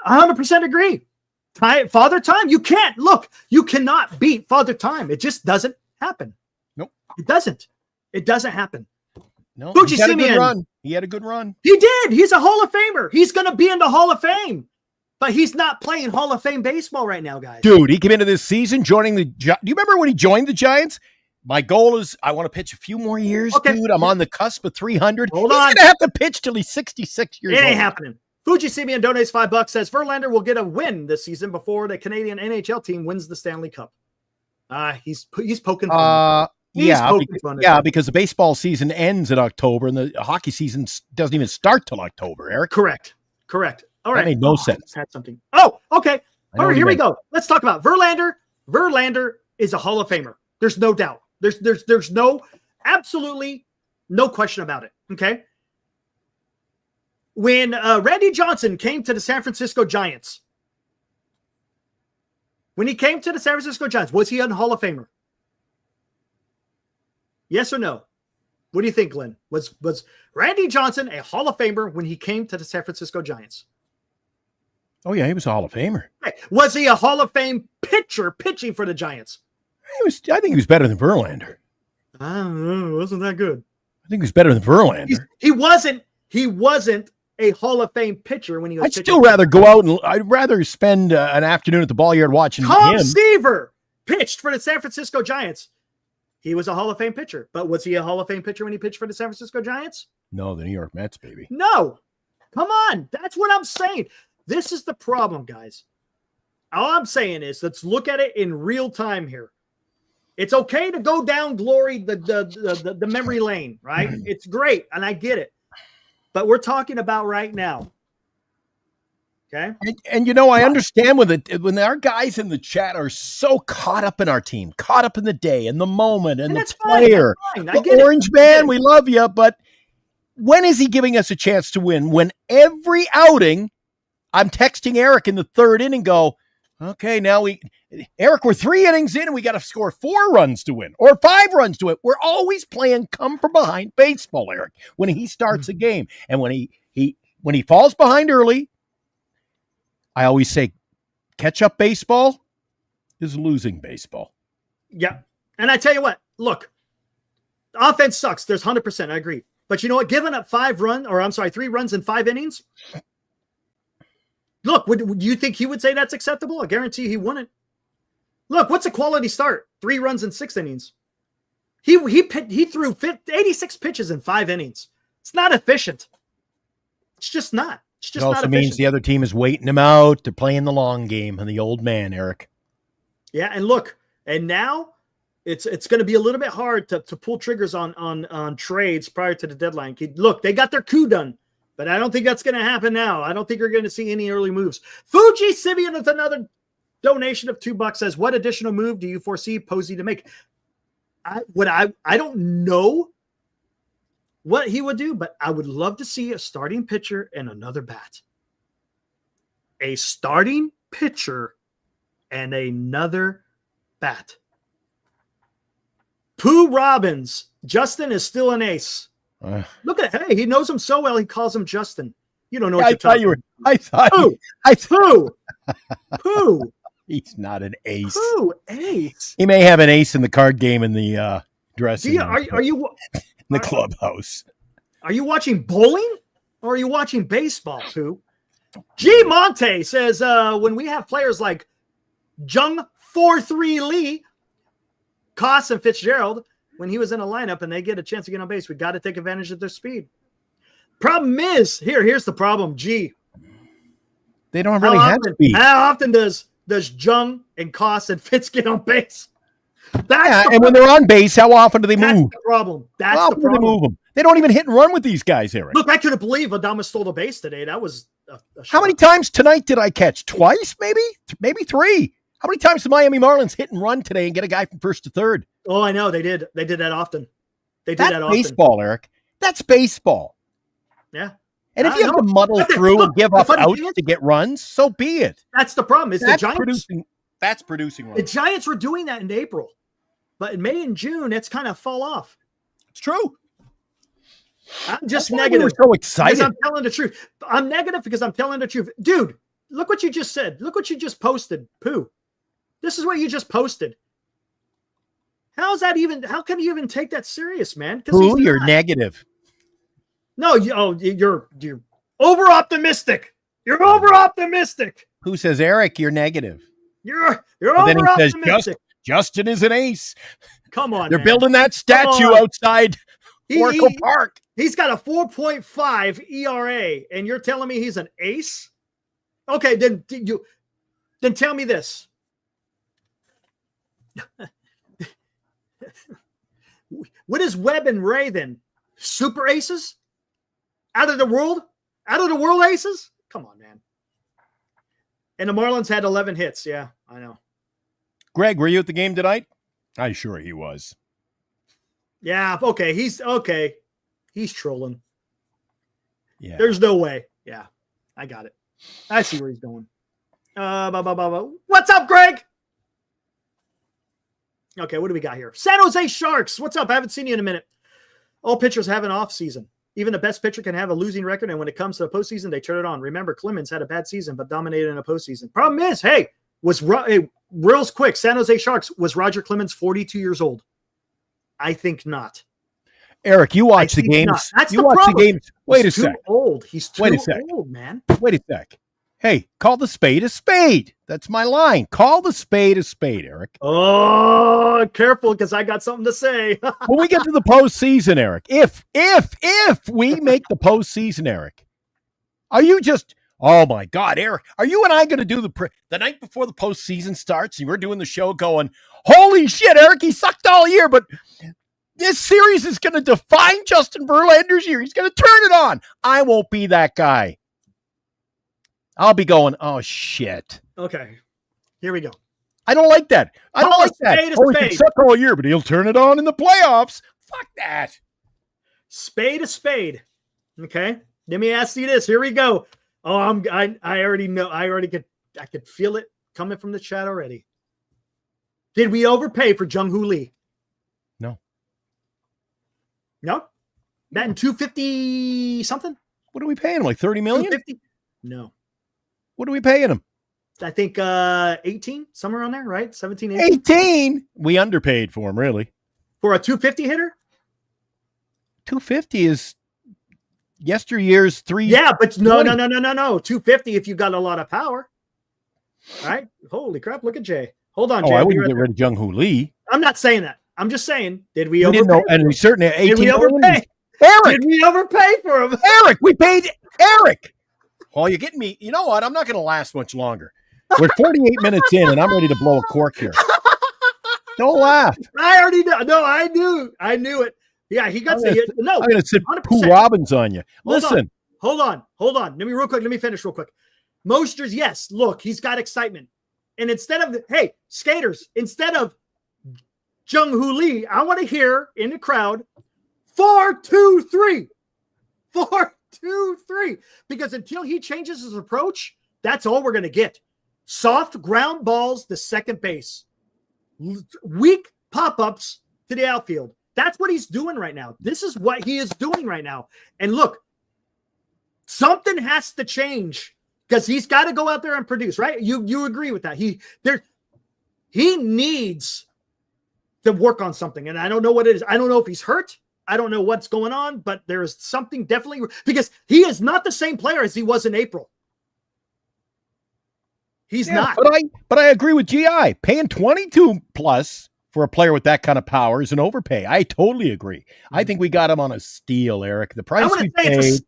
100% agree. Father Time. You can't. Look, you cannot beat Father Time. It just doesn't happen. Nope. It doesn't. It doesn't happen. No, Fuji he had a good Simeon. run. He had a good run. He did. He's a Hall of Famer. He's going to be in the Hall of Fame. But he's not playing Hall of Fame baseball right now, guys. Dude, he came into this season joining the do you remember when he joined the Giants? My goal is I want to pitch a few more years, dude. I'm on the cusp of 300. Hold He's on. going to have to pitch till he's 66 years It old. ain't happening. Fuji Simeon donates $5, says Verlander will get a win this season before the Canadian NHL team wins the Stanley Cup. He's poking fun. Because the baseball season ends in October and the hockey season doesn't even start till October, Eric. Correct. All right. That made no sense. Had something. Oh, okay. All right, here we go. go. Let's talk about Verlander. Verlander is a Hall of Famer. There's no doubt. There's absolutely no question about it. Okay. When Randy Johnson came to the San Francisco Giants, was he a Hall of Famer? Yes or no? What do you think, Glenn? Was Randy Johnson a Hall of Famer when he came to the San Francisco Giants? Oh, yeah, he was a Hall of Famer. Was he a Hall of Fame pitcher pitching for the Giants? I think he was better than Verlander. I don't know. Wasn't that good? I think he was better than Verlander. He wasn't a Hall of Fame pitcher when he was I'd pitching. still rather go out and I'd rather spend an afternoon at the ball yard watching Tom him. Seaver pitched for the San Francisco Giants. He was a Hall of Fame pitcher, but was he a Hall of Fame pitcher when he pitched for the San Francisco Giants? No, the New York Mets, baby. No. Come on. That's what I'm saying. This is the problem, guys. All I'm saying is let's look at it in real time here. It's okay to go down glory, the memory lane, right? It's great, and I get it. But we're talking about right now. Okay? And I understand when our guys in the chat are so caught up in our team, caught up in the day and the moment and the player. Fine. The Orange Man, we love you, but when is he giving us a chance to win? When every outing, I'm texting Eric in the third inning, go, okay, now Eric, we're 3 innings in and we got to score 4 runs to win or 5 runs to win. We're always playing come from behind baseball, Eric, when he starts a game. And when he falls behind early, I always say catch up baseball is losing baseball. Yeah. And I tell you what, look, the offense sucks. There's 100%. I agree. But you know what? Giving up 3 runs in 5 innings. Look, would you think he would say that's acceptable? I guarantee he wouldn't. Look, what's a quality start? 3 runs in 6 innings. He threw 86 pitches in 5 innings. It's not efficient. It's just not. It's just it also not means the other team is waiting him out. They're playing the long game and the old man, Eric. Yeah, and look, and now it's going to be a little bit hard to pull triggers on trades prior to the deadline. Look, they got their coup done. But I don't think that's going to happen now. I don't think you're going to see any early moves. Fuji Simeon with another donation of $2 says, what additional move do you foresee Posey to make? I don't know what he would do, but I would love to see a starting pitcher and another bat. A starting pitcher and another bat. Pooh Robbins. Justin is still an ace. Look at hey, he knows him so well. He calls him Justin. You don't know what you're talking about. I thought Pooh. He's not an ace. Pooh, ace. He may have an ace in the card game in the dressing room. Are you in the clubhouse? Are you watching bowling or are you watching baseball, Pooh? G Monte says when we have players like Jung 4-3 Lee, Koss, and Fitzgerald. When he was in a lineup and they get a chance to get on base, we got to take advantage of their speed. Problem is, here's the problem, G. They don't really have speed. How often does Jung and Koss and Fitz get on base? When they're on base, how often do they move? That's the problem. That's the problem. They move them. They don't even hit and run with these guys, Eric. Look, I couldn't believe Adames stole the base today. That was a how many times tonight did I catch? Twice, maybe 3. How many times did Miami Marlins hit and run today and get a guy from first to third? Oh, I know. They did. They did that often. That's baseball, Eric. That's baseball. Yeah. And if you have to muddle through and give up outs to get runs, so be it. That's the problem. Is the Giants that's producing runs. The Giants were doing that in April. But in May and June, it's kind of fall off. It's true. I'm just We're negative. so excited. I'm telling the truth. I'm negative because I'm telling the truth. Dude, look what you just said. Look what you just posted. Pooh. This is what you just posted. How's that even? How can you even take that serious, man? Pooh, you're negative. No, you're over optimistic. You're over optimistic. Who says, Eric, you're negative? You're over optimistic. Justin is an ace. Come on, They're man. building that statue outside Oracle Park. He's got a 4.5 ERA, and you're telling me he's an ace? Okay, then tell me this. What is Webb and Ray then? Super aces? Out of the world aces? Come on, man. And the Marlins had 11 hits. Yeah, I know. Greg, were you at the game tonight? I'm sure he was. Yeah, okay. He's trolling. Yeah. There's no way. Yeah, I got it. I see where he's going. What's up, Greg? Okay, what do we got here? San Jose Sharks. What's up? I haven't seen you in a minute. All pitchers have an off season. Even the best pitcher can have a losing record, and when it comes to the postseason, they turn it on. Remember, Clemens had a bad season, but dominated in a postseason. Problem is, real quick, San Jose Sharks, was Roger Clemens 42 years old? I think not. Eric, you watch the games. That's you the watch problem. the games. Wait He's a sec. Old. He's too old, man. Wait a sec. Hey, call the spade a spade. That's my line. Call the spade a spade, Eric. Oh, careful, because I got something to say. When we get to the postseason, Eric, if we make the postseason, Eric, are you just, oh my God, Eric, are you and I going to do the night before the postseason starts and we're doing the show going, holy shit, Eric, he sucked all year, but this series is going to define Justin Verlander's year. He's going to turn it on. I won't be that guy. I'll be going, oh, shit. Okay, here we go. I don't like that. I don't like that. Spade Oh, he can suck all year, but he'll turn it on in the playoffs. Fuck that. Spade a spade. Okay, let me ask you this. Here we go. Oh, I already know. I could feel it coming from the chat already. Did we overpay for Jung-Hoo Lee? No? Batting 250 something? What are we paying him? Like $30 million? 250? No. What are we paying him? I think 18, somewhere on there, right? 17, 18. 18? We underpaid for him, really. For a 250 hitter? 250 is yesteryear's 3. Yeah, but no. 250 if you got a lot of power. All right? Holy crap, look at Jay. Hold on, Jay. I wouldn't get rid of Jung-Hoo Lee. I'm not saying that. I'm just saying, did we overpay? Didn't know, and we certainly 18 Did we overpay? Eric! Did we overpay for him? Eric, we paid Eric! Oh, you're getting me. You know what? I'm not going to last much longer. We're 48 minutes in, and I'm ready to blow a cork here. Don't laugh. I already know. No, I knew it. Yeah, he got no. I'm going to sit 100%. Pooh Robbins on you. Listen. Hold on. Let me finish real quick. Mosters, yes. Look, he's got excitement. And instead of Jung-Hoo Lee, I want to hear in the crowd 4-2-3. 4-2-3. Because until he changes his approach, that's all we're going to get. Soft ground balls to second base. Weak pop-ups to the outfield. That's what he's doing right now. This is what he is doing right now. And look, something has to change because he's got to go out there and produce, right? You agree with that. He needs to work on something. And I don't know what it is. I don't know if he's hurt. I don't know what's going on, but there is something definitely because he is not the same player as he was in April. He's not. But I agree with GI. Paying 22 plus for a player with that kind of power is an overpay. I totally agree. I think we got him on a steal, Eric. The price we paid. It's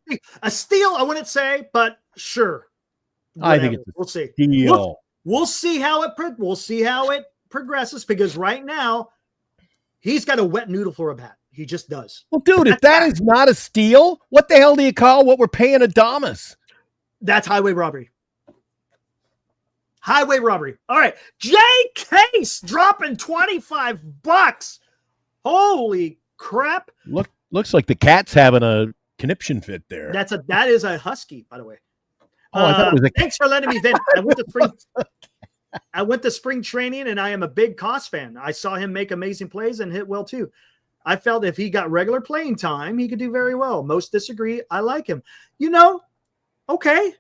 a steal, I wouldn't say, but sure. Whatever. I think it's we'll see. Steal. We'll see how it progresses because right now he's got a wet noodle for a bat. He just does. Well, dude, if that is not a steal, what the hell do you call what we're paying Adamas? That's highway robbery. Highway robbery. All right. Jay Case dropping $25. Holy crap. Looks like the cat's having a conniption fit there. That is a husky, by the way. I thought it was thanks for letting me vent. I went to spring training and I am a big Koss fan. I saw him make amazing plays and hit well too. I felt if he got regular playing time, he could do very well. Most disagree. I like him. Okay.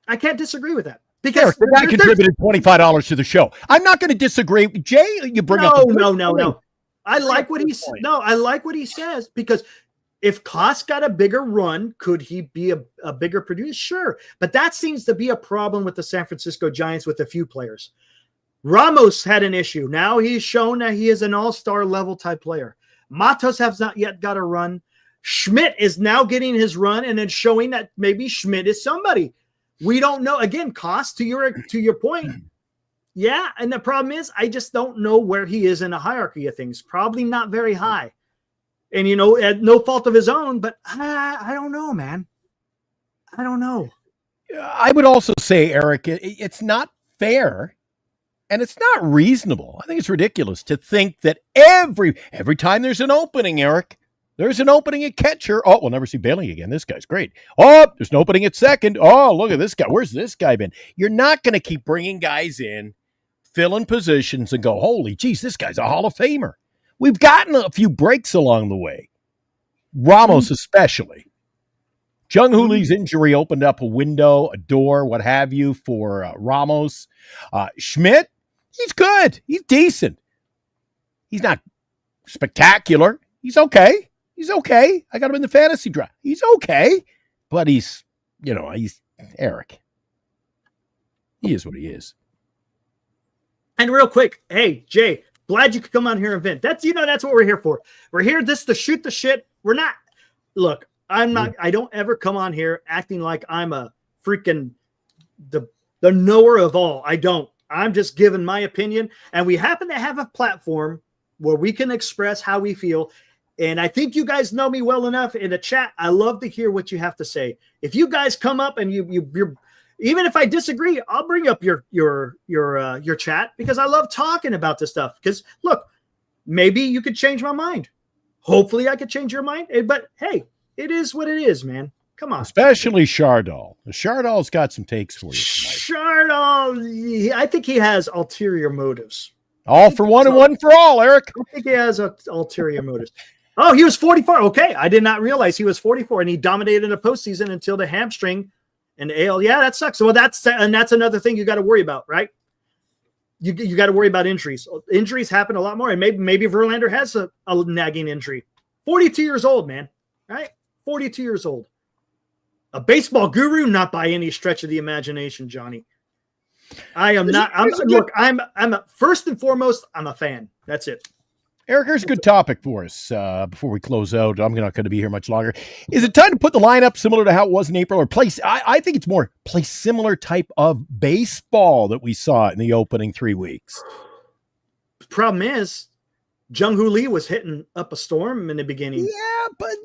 I can't disagree with that. Because the guy contributed $25 to the show. I'm not going to disagree. Jay, you bring up no. I like what he said. No, I like what he says, because if Koss got a bigger run, could he be a bigger producer? Sure. But that seems to be a problem with the San Francisco Giants with a few players. Ramos had an issue. Now he's shown that he is an all-star level type player. Matos has not yet got a run. Schmidt is now getting his run and then showing that maybe Schmidt is somebody. We don't know. Again, Koss, to your point. Yeah, and the problem is I just don't know where he is in the hierarchy of things. Probably not very high. And, at no fault of his own, but I don't know, man. I don't know. I would also say, Eric, it's not fair and it's not reasonable. I think it's ridiculous to think that every time there's an opening, Eric, there's an opening at catcher. Oh, we'll never see Bailey again. This guy's great. Oh, there's an opening at second. Oh, look at this guy. Where's this guy been? You're not going to keep bringing guys in, filling positions, and go, holy geez, this guy's a Hall of Famer. We've gotten a few breaks along the way. Ramos especially. Jung-Hoo Lee's injury opened up a window, a door, what have you, for Ramos. Schmidt, he's good. He's decent. He's not spectacular. He's okay. I got him in the fantasy draft. He's okay. But he's Eric. He is what he is. And real quick, hey, Jay, glad you could come on here and vent. That's what we're here for. We're here just to shoot the shit. We're not. Look, I don't ever come on here acting like I'm a freaking the knower of all. I don't. I'm just giving my opinion. And we happen to have a platform where we can express how we feel. And I think you guys know me well enough in the chat. I love to hear what you have to say. If you guys come up and you're even if I disagree, I'll bring up your chat, because I love talking about this stuff. Because look, maybe you could change my mind. Hopefully I could change your mind. But hey, it is what it is, man. Come on. Especially Chardol. Chardol's got some takes for you tonight. Chardol, I think he has ulterior motives. All for one and one for all, Eric. I think he has ulterior motives. Oh, he was 44. Okay, I did not realize he was 44, and he dominated in the postseason until the hamstring and the AL. Yeah, that sucks. Well, that's another thing you got to worry about, right? You got to worry about injuries. Injuries happen a lot more, and maybe Verlander has a nagging injury. 42 years old, man. Right? 42 years old. A baseball guru, not by any stretch of the imagination, Johnny. I am not. I'm first and foremost, I'm a fan. That's it. Eric, here's a good topic for us before we close out. I'm not going to be here much longer. Is it time to put the lineup similar to how it was in April, or place? I think it's more play similar type of baseball that we saw in the opening 3 weeks. The problem is, Jung-Hoo Lee was hitting up a storm in the beginning. But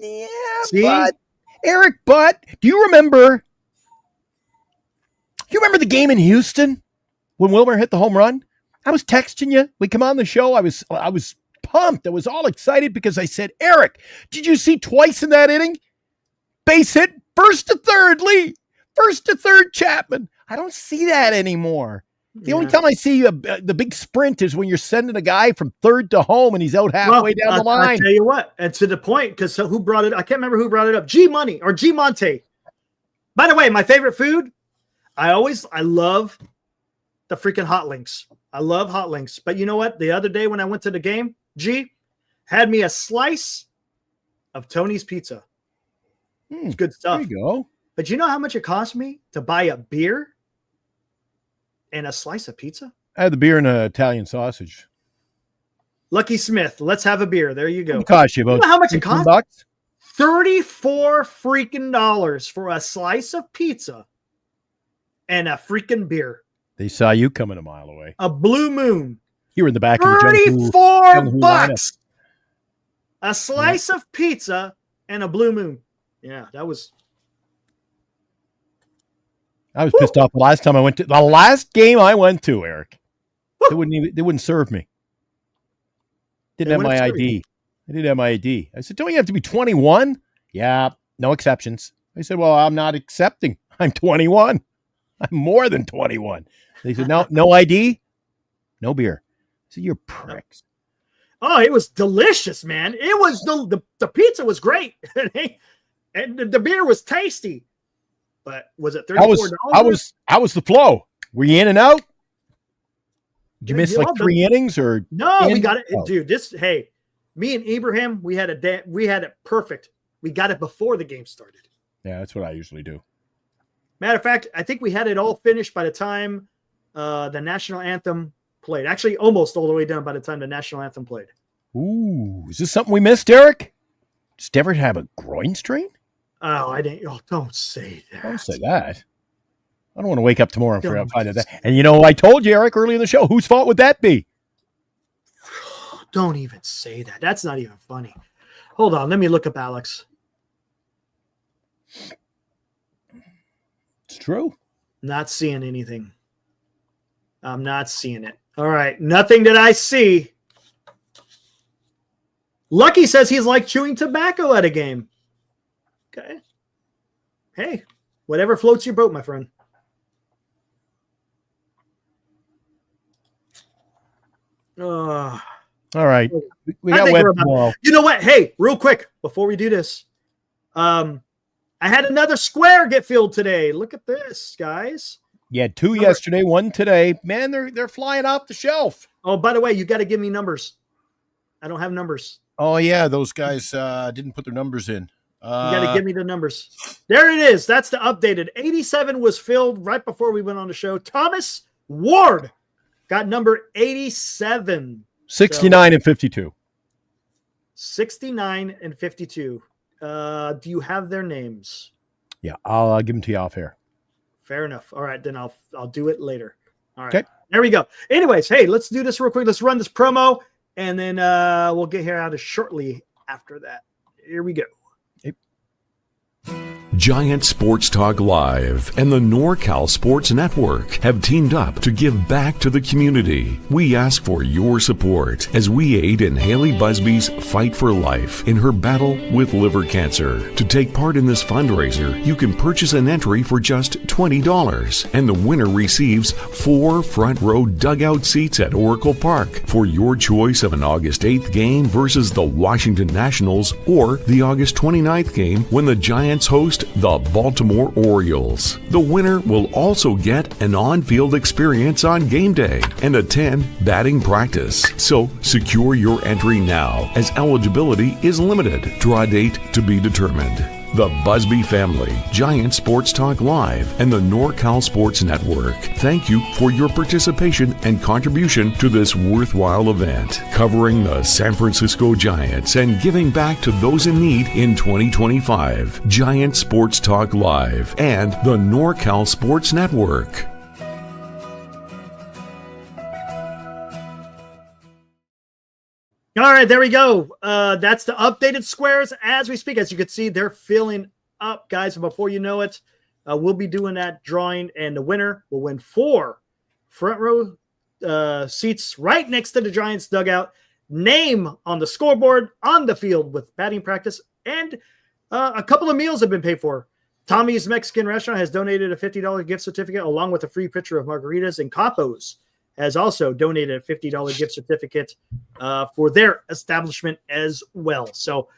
Eric, do you remember? The game in Houston when Wilmer hit the home run? I was texting you. We come on the show. I was pumped. I was all excited because I said, Eric, did you see twice in that inning? Base hit, first to third, Lee. First to third, Chapman. I don't see that anymore. The only time I see the big sprint is when you're sending a guy from third to home and he's out halfway down the line. I'll tell you what, and to the point, because who brought it? I can't remember who brought it up. G-Money or G-Monte. By the way, my favorite food, I love the freaking hot links. I love hot links. But you know what? The other day when I went to the game, G had me a slice of Tony's Pizza. It's good stuff. There you go. But you know how much it cost me to buy a beer and a slice of pizza? I had the beer and an Italian sausage. Lucky Smith, let's have a beer. There you go. It cost you about, you know how much it cost? $15? $34 freaking dollars for a slice of pizza and a freaking beer. They saw you coming a mile away. A Blue Moon. You were in the back of the $34 bucks. A slice of pizza and a Blue Moon. Yeah, that was. I was pissed off the last time I went to the last game I went to, Eric. They wouldn't serve me. Didn't have my ID. I didn't have my ID. I said, don't you have to be 21? Yeah, no exceptions. I said, well, I'm not accepting. I'm 21. I'm more than 21. They said, no ID, no beer. So you're pricks. Oh, it was delicious, man. It was the pizza was great. And the beer was tasty. But was it $34? How was the flow? Were you in and out? Did you miss like 3 innings or no? We got it, dude. Me and Ibrahim, we had it perfect. We got it before the game started. Yeah, that's what I usually do. Matter of fact, I think we had it all finished by the time the national anthem played. Actually, almost all the way done by the time the national anthem played. Ooh, is this something we missed, Eric? Does Devert have a groin strain? Oh, I didn't. Oh, don't say that. Don't say that. I don't want to wake up tomorrow and find out that. And I told you, Eric, early in the show, whose fault would that be? Don't even say that. That's not even funny. Hold on. Let me look up Alex. It's true. Not seeing anything. I'm not seeing it. All right. Nothing that I see. Lucky says he's like chewing tobacco at a game. Okay. Hey, whatever floats your boat, my friend. All right. We got web tomorrow. You know what? Hey, real quick, before we do this, I had another square get filled today. Look at this, guys. You had 2 yesterday, 1 today. Man, they're flying off the shelf. Oh, by the way, you got to give me numbers. I don't have numbers. Oh, yeah. Those guys didn't put their numbers in. You got to give me the numbers. There it is. That's the updated. 87 was filled right before we went on the show. Thomas Ward got number 87. 69 and 52. 69 and 52. Do you have their names? Yeah, I'll give them to you off air. Fair enough. All right, then I'll do it later. All right. Okay. There we go. Anyways, hey, let's do this real quick. Let's run this promo, and then we'll get here out of shortly after that. Here we go. Giant Sports Talk Live and the NorCal Sports Network have teamed up to give back to the community. We ask for your support as we aid in Haley Busby's fight for life in her battle with liver cancer. To take part in this fundraiser, you can purchase an entry for just $20, and the winner receives 4 front row dugout seats at Oracle Park for your choice of an August 8th game versus the Washington Nationals or the August 29th game when the Giants host the Baltimore Orioles. The winner will also get an on-field experience on game day and attend batting practice. So secure your entry now, as eligibility is limited. Draw date to be determined. The Busby family, Giant Sports Talk Live, and the NorCal Sports Network thank you for your participation and contribution to this worthwhile event, covering the San Francisco Giants and giving back to those in need in 2025. Giant Sports Talk Live and the NorCal Sports Network. All right, there we go. That's the updated squares as we speak. As you can see, they're filling up, guys. And before you know it, we'll be doing that drawing, and the winner will win 4 front row seats right next to the Giants dugout. Name on the scoreboard, on the field with batting practice, and a couple of meals have been paid for. Tommy's Mexican Restaurant has donated a $50 gift certificate along with a free pitcher of margaritas, and Capos has also donated a $50 gift certificate for their establishment as well. So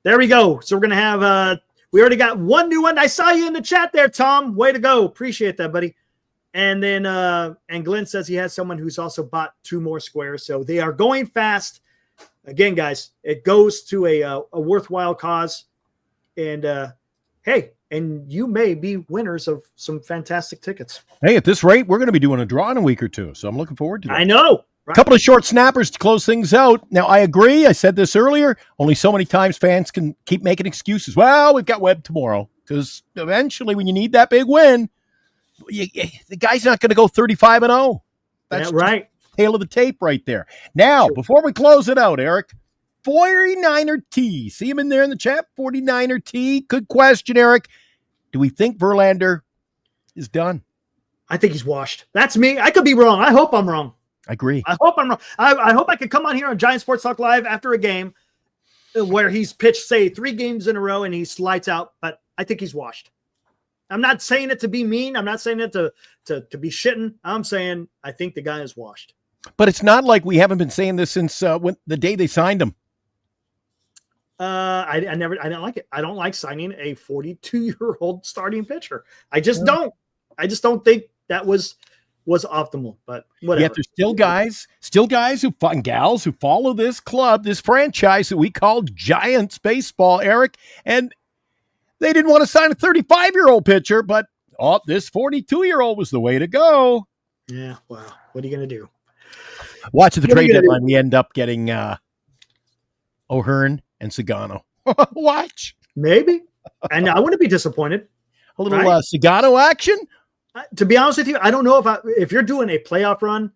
there we go. So we're going to have, we already got one new one. I saw you in the chat there, Tom. Way to go. Appreciate that, buddy. And then, and Glenn says he has someone who's also bought 2 more squares. So they are going fast. Again, guys, it goes to a worthwhile cause. And hey, and you may be winners of some fantastic tickets. Hey, at this rate, we're going to be doing a draw in a week or 2, so I'm looking forward to that. I know. Right? A couple of short snappers to close things out. Now, I agree. I said this earlier. Only so many times fans can keep making excuses. Well, we've got Webb tomorrow. Because eventually, when you need that big win, the guy's not going to go 35-0. That's right. Tail of the tape right there. Now, before we close it out, Eric, 49er T. See him in there in the chat? 49er T. Good question, Eric. Do we think Verlander is done? I think he's washed. That's me. I could be wrong. I hope I'm wrong. I agree. I hope I'm wrong. I hope I could come on here on Giant Sports Talk Live after a game where he's pitched, say, 3 games in a row and he lights out, but I think he's washed. I'm not saying it to be mean. I'm not saying it to be shitting. I'm saying I think the guy is washed. But it's not like we haven't been saying this since when the day they signed him. I don't like it. I don't like signing a 42-year-old starting pitcher. I just don't. I just don't think that was optimal. But whatever. Yet there's still guys and gals who follow this club, this franchise that we call Giants baseball, Eric, and they didn't want to sign a 35-year-old pitcher, but this 42-year-old was the way to go. Yeah. Wow. What are you going to do? Watch at the trade deadline. We end up getting O'Hearn and Sagano. Watch. Maybe. And I wouldn't be disappointed. A little Sagano action. To be honest with you, I don't know if you're doing a playoff run,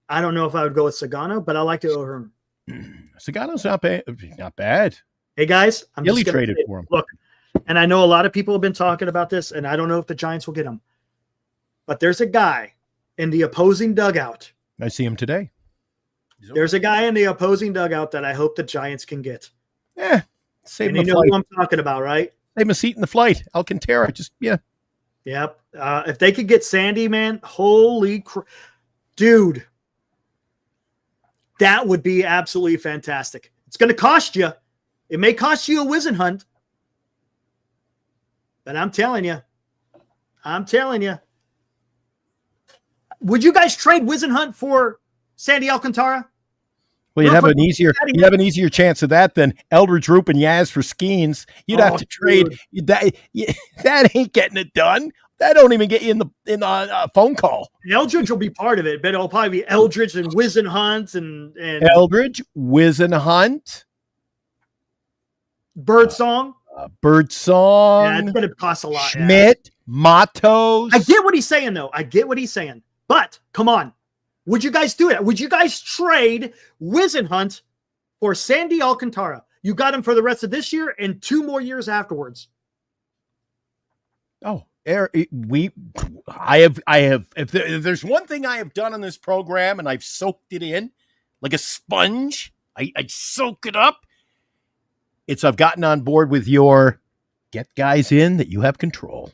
I don't know if I would go with Sagano, but I like to O'Hearn. Sagano's not bad. Not bad. Hey guys, I'm Gilly traded for him. Look, and I know a lot of people have been talking about this, and I don't know if the Giants will get him. But there's a guy in the opposing dugout. I see him today. There's a guy in the opposing dugout that I hope the Giants can get. Save and him you know who I'm talking about, right? Save him a seat in the flight. Alcantara, Yep. If they could get Sandy, man, holy crap. Dude, that would be absolutely fantastic. It's going to cost you. It may cost you a Whisenhunt. But I'm telling you. Would you guys trade Whisenhunt for Sandy Alcantara? Well, you'd have an easier chance of that than Eldridge, Roop, and Yaz for Skeens. You'd have to trade that. That ain't getting it done. That don't even get you in the phone call. Eldridge will be part of it, but it'll probably be Eldridge and Whisenhunt and Eldridge, Whisenhunt, Birdsong. Birdsong. Yeah, it's going to cost a lot. Schmidt, Matos. I get what he's saying, though. But come on. Would you guys do it? Would you guys trade Whisenhunt for Sandy Alcantara? You got him for the rest of this year and 2 more years afterwards. Oh, I have. If there's one thing I have done on this program, and I've soaked it in like a sponge, I soak it up. I've gotten on board with your get guys in that you have control.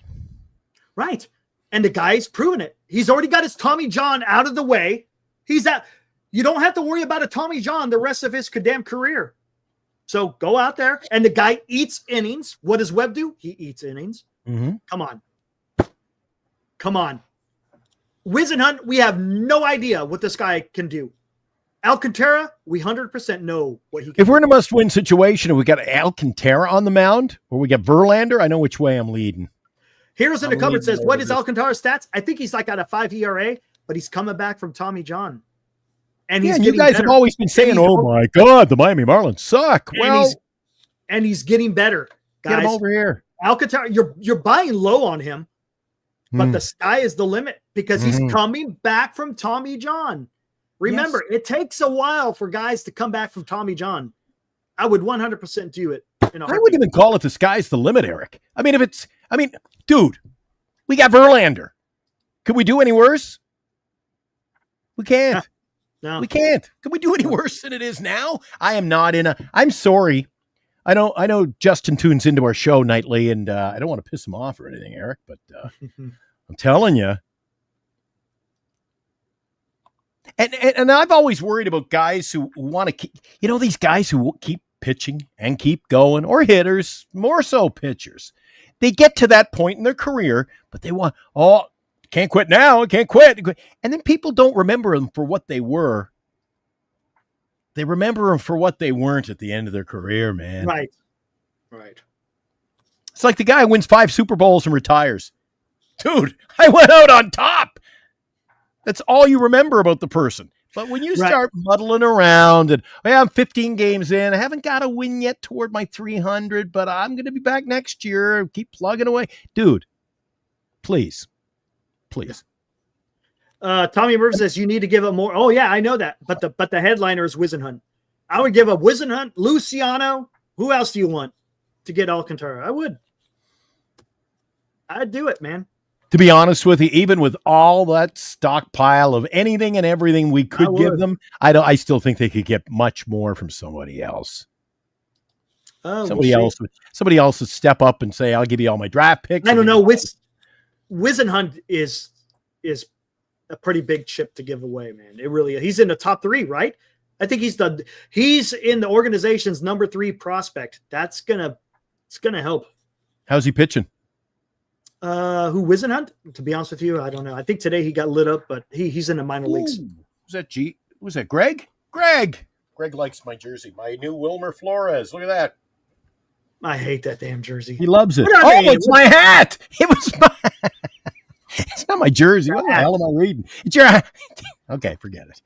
Right. And the guy's proven it. He's already got his Tommy John out of the way. You don't have to worry about a Tommy John the rest of his damn career. So go out there. And the guy eats innings. What does Webb do? He eats innings. Mm-hmm. Come on. Whisenhunt, we have no idea what this guy can do. Alcantara, we 100% know what he can do. If we're in a must-win situation and we got Alcantara on the mound or we got Verlander, I know which way I'm leading. Here's in the comment says, what is Alcantara's stats? I think he's like at a 5 ERA, but he's coming back from Tommy John. And he's you guys have always been saying, oh my God, the Miami Marlins suck. And he's getting better. Guys, get him over here. Alcantara, you're buying low on him, but the sky is the limit because he's coming back from Tommy John. Remember, it takes a while for guys to come back from Tommy John. I would 100% do it. I wouldn't even call it the sky's the limit, Eric. Dude, we got Verlander. Could we do any worse? We can't. No. We can't. Can we do any worse than it is now? I'm sorry. I know Justin tunes into our show nightly, and I don't want to piss him off or anything, Eric, but I'm telling you. And I've always worried about guys who want to keep, these guys who keep pitching and keep going, or hitters, more so pitchers. They get to that point in their career, but they want, can't quit now, can't quit. And then people don't remember them for what they were. They remember them for what they weren't at the end of their career, man. Right. It's like the guy who wins 5 Super Bowls and retires. Dude, I went out on top. That's all you remember about the person. But when you start muddling around and I'm 15 games in, I haven't got a win yet toward my 300, but I'm going to be back next year. Keep plugging away. Dude, please. Tommy Murphy says you need to give up more. Oh yeah, I know that. But the headliner is Whisenhunt. I would give up Whisenhunt, Luciano. Who else do you want to get Alcantara? I would. I'd do it, man. To be honest with you, even with all that stockpile of anything and everything we could give them, I still think they could get much more from somebody else. Somebody else would step up and say, "I'll give you all my draft picks." I don't know. Whisenhunt is a pretty big chip to give away, man. It really is. He's in the top 3, right? I think he's in the organization's number 3 prospect. It's gonna help. How's he pitching? Who Wisenhunt? To be honest with you, I don't know. I think today he got lit up, but he's in the minor leagues. Was that Greg? Greg likes my jersey. My new Wilmer Flores. Look at that. I hate that damn jersey. He loves it. Oh, it's my hat. It was my. It's not my jersey. What the hell am I reading? It's your. Okay, forget it.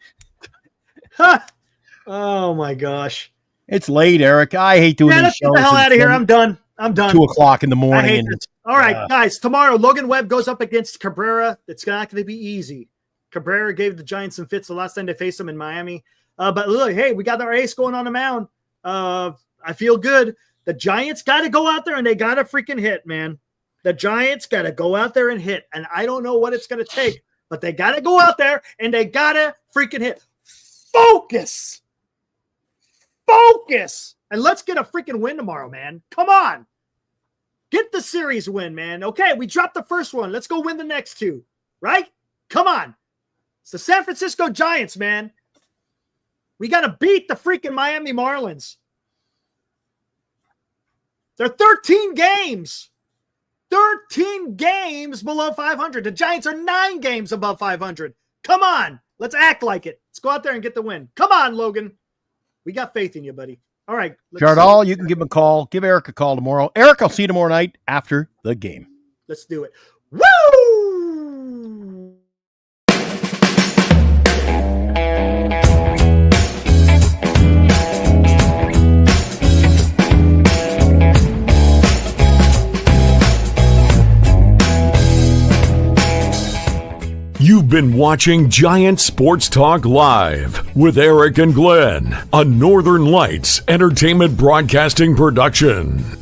Oh my gosh. It's late, Eric. I hate doing this. Let's get the hell out of here. I'm done. 2:00 in the morning. I hate this. All right, guys. Tomorrow, Logan Webb goes up against Cabrera. It's not going to be easy. Cabrera gave the Giants some fits the last time they faced them in Miami. But look, hey, we got our ace going on the mound. I feel good. The Giants got to go out there and they got to freaking hit, man. The Giants got to go out there and hit. And I don't know what it's going to take, but they got to go out there and they got to freaking hit. Focus. And let's get a freaking win tomorrow, man. Come on. Get the series win, man. Okay, we dropped the first one. Let's go win the next 2, right? Come on. It's the San Francisco Giants, man. We got to beat the freaking Miami Marlins. They're 13 games. 13 games below 500. The Giants are 9 games above 500. Come on. Let's act like it. Let's go out there and get the win. Come on, Logan. We got faith in you, buddy. All right. Jardal, you can give him a call. Give Eric a call tomorrow. Eric, I'll see you tomorrow night after the game. Let's do it. Woo! You've been watching Giant Sports Talk Live with Eric and Glenn, a Northern Lights Entertainment Broadcasting production.